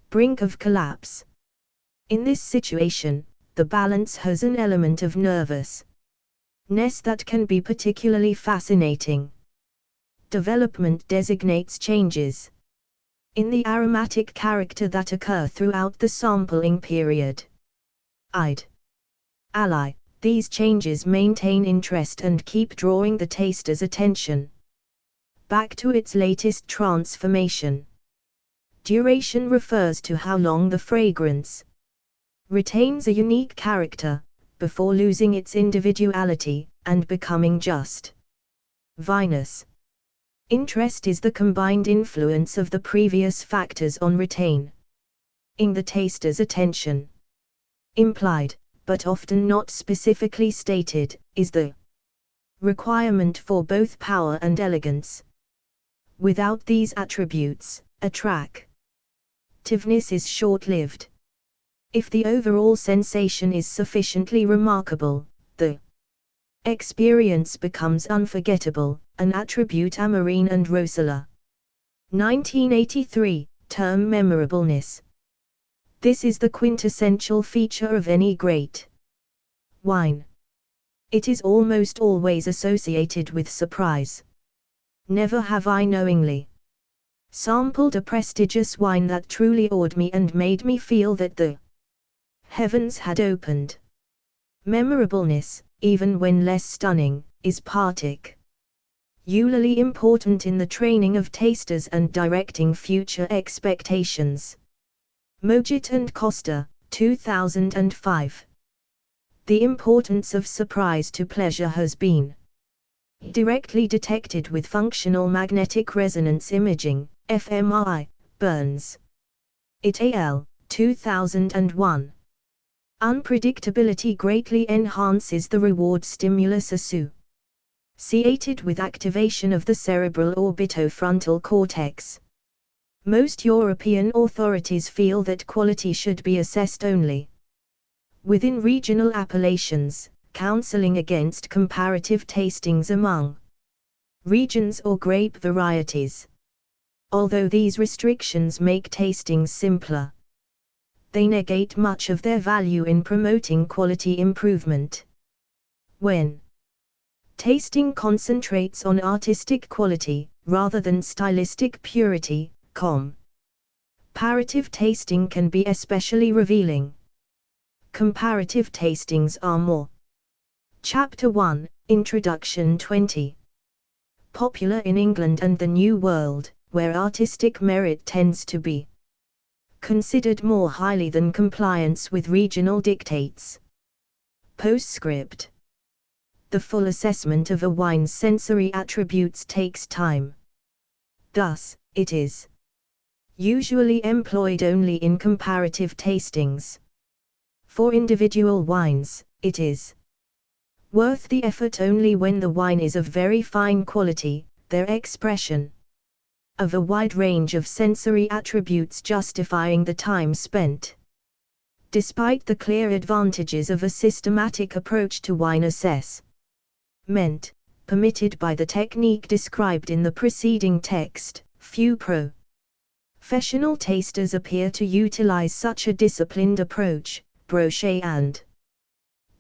brink of collapse. In this situation, the balance has an element of nervousness that can be particularly fascinating. Development designates changes in the aromatic character that occur throughout the sampling period. Ally, these changes maintain interest and keep drawing the taster's attention back to its latest transformation. Duration refers to how long the fragrance retains a unique character, before losing its individuality, and becoming just vinous. Interest is the combined influence of the previous factors on retaining the taster's attention. Implied, but often not specifically stated, is the requirement for both power and elegance. Without these attributes, attractiveness is short-lived. If the overall sensation is sufficiently remarkable, the experience becomes unforgettable. An attribute Amarine and Rosella. 1983, term memorableness. This is the quintessential feature of any great wine. It is almost always associated with surprise. Never have I knowingly sampled a prestigious wine that truly awed me and made me feel that the heavens had opened. Memorableness, even when less stunning, is particularly important in the training of tasters and directing future expectations. Mojit and Costa, 2005. The importance of surprise to pleasure has been directly detected with functional magnetic resonance imaging, fMRI, Burns et al., 2001. Unpredictability greatly enhances the reward stimulus associated with activation of the cerebral orbitofrontal cortex. Most European authorities feel that quality should be assessed only within regional appellations, counseling against comparative tastings among regions or grape varieties. Although these restrictions make tastings simpler, they negate much of their value in promoting quality improvement. When tasting concentrates on artistic quality, rather than stylistic purity, comparative tasting can be especially revealing. Comparative tastings are more. Chapter 1, Introduction 20. Popular in England and the New World, where artistic merit tends to be considered more highly than compliance with regional dictates. Postscript. The full assessment of a wine's sensory attributes takes time. Thus, it is usually employed only in comparative tastings. For individual wines, it is worth the effort only when the wine is of very fine quality, their expression of a wide range of sensory attributes justifying the time spent. Despite the clear advantages of a systematic approach to wine assessment, permitted by the technique described in the preceding text, few professional tasters appear to utilize such a disciplined approach. Brochet and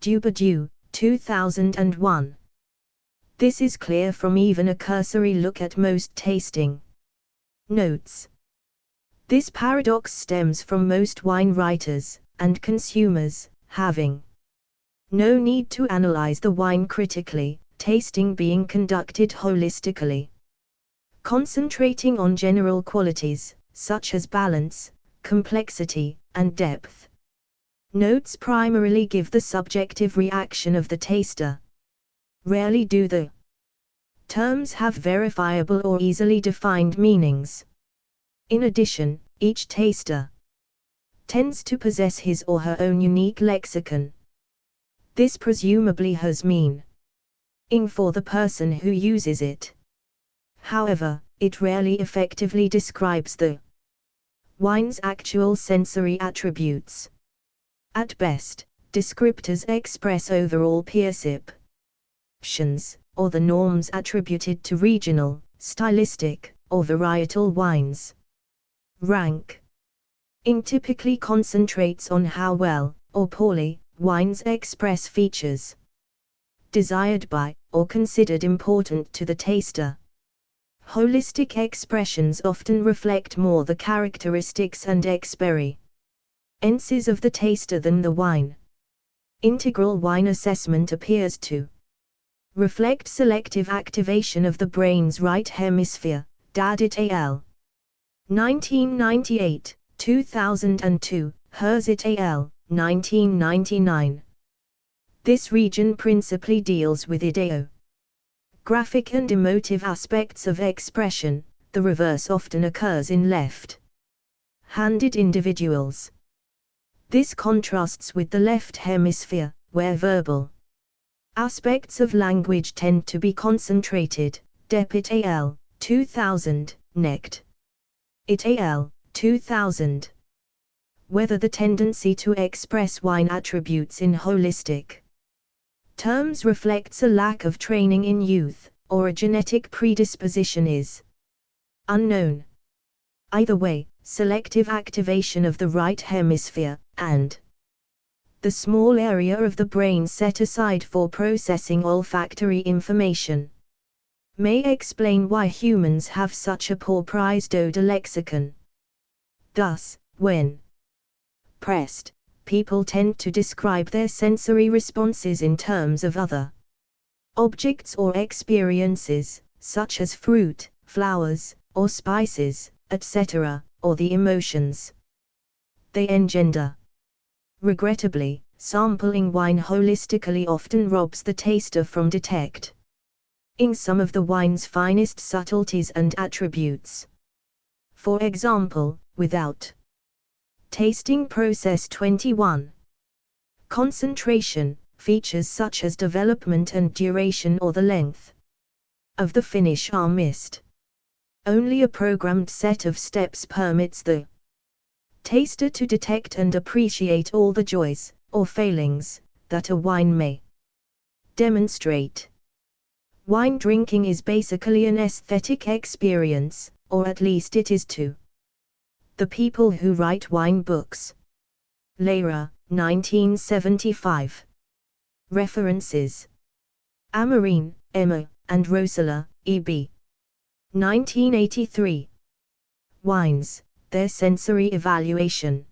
Dubadieu, 2001. This is clear from even a cursory look at most tasting notes. This paradox stems from most wine writers and consumers having no need to analyze the wine critically, tasting being conducted holistically, concentrating on general qualities such as balance, complexity, and depth. Notes primarily give the subjective reaction of the taster. Rarely do the terms have verifiable or easily defined meanings. In addition, each taster tends to possess his or her own unique lexicon. This presumably has meaning for the person who uses it. However, it rarely effectively describes the wine's actual sensory attributes. At best, descriptors express overall perceptions, or the norms attributed to regional, stylistic, or varietal wines. Rank ing typically concentrates on how well, or poorly, wines express features desired by, or considered important to the taster. Holistic expressions often reflect more the characteristics and experiences of the taster than the wine. Integral wine assessment appears to reflect selective activation of the brain's right hemisphere, Dadit al. 1998, 2002, Herzit al. 1999. This region principally deals with ideographic and emotive aspects of expression. The reverse often occurs in left-handed individuals. This contrasts with the left hemisphere, where verbal aspects of language tend to be concentrated. Depit al. 2000, Necht. It al. 2000. Whether the tendency to express wine attributes in holistic terms reflects a lack of training in youth, or a genetic predisposition is unknown. Either way, selective activation of the right hemisphere, and the small area of the brain set aside for processing olfactory information, may explain why humans have such a poor prized odor lexicon. Thus, when pressed, people tend to describe their sensory responses in terms of other objects or experiences, such as fruit, flowers, or spices, etc., or the emotions they engender. Regrettably, sampling wine holistically often robs the taster from detecting some of the wine's finest subtleties and attributes. For example, without tasting process 21. Concentration, features such as development and duration or the length of the finish are missed. Only a programmed set of steps permits the taster to detect and appreciate all the joys, or failings, that a wine may demonstrate. Wine drinking is basically an aesthetic experience, or at least it is to the people who write wine books. Leyra, 1975. References: Amarine, Emma, and Rosala, E.B. 1983. Wines, Their Sensory Evaluation.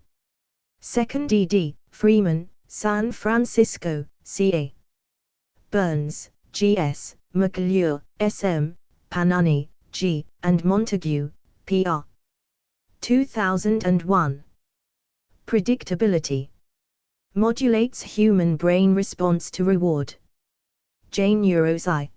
2nd ed., Freeman, San Francisco, CA. Burns, G.S., McClure, S.M., Panani, G., and Montague, P.R. 2001. Predictability modulates human brain response to reward. Jane Neurosi.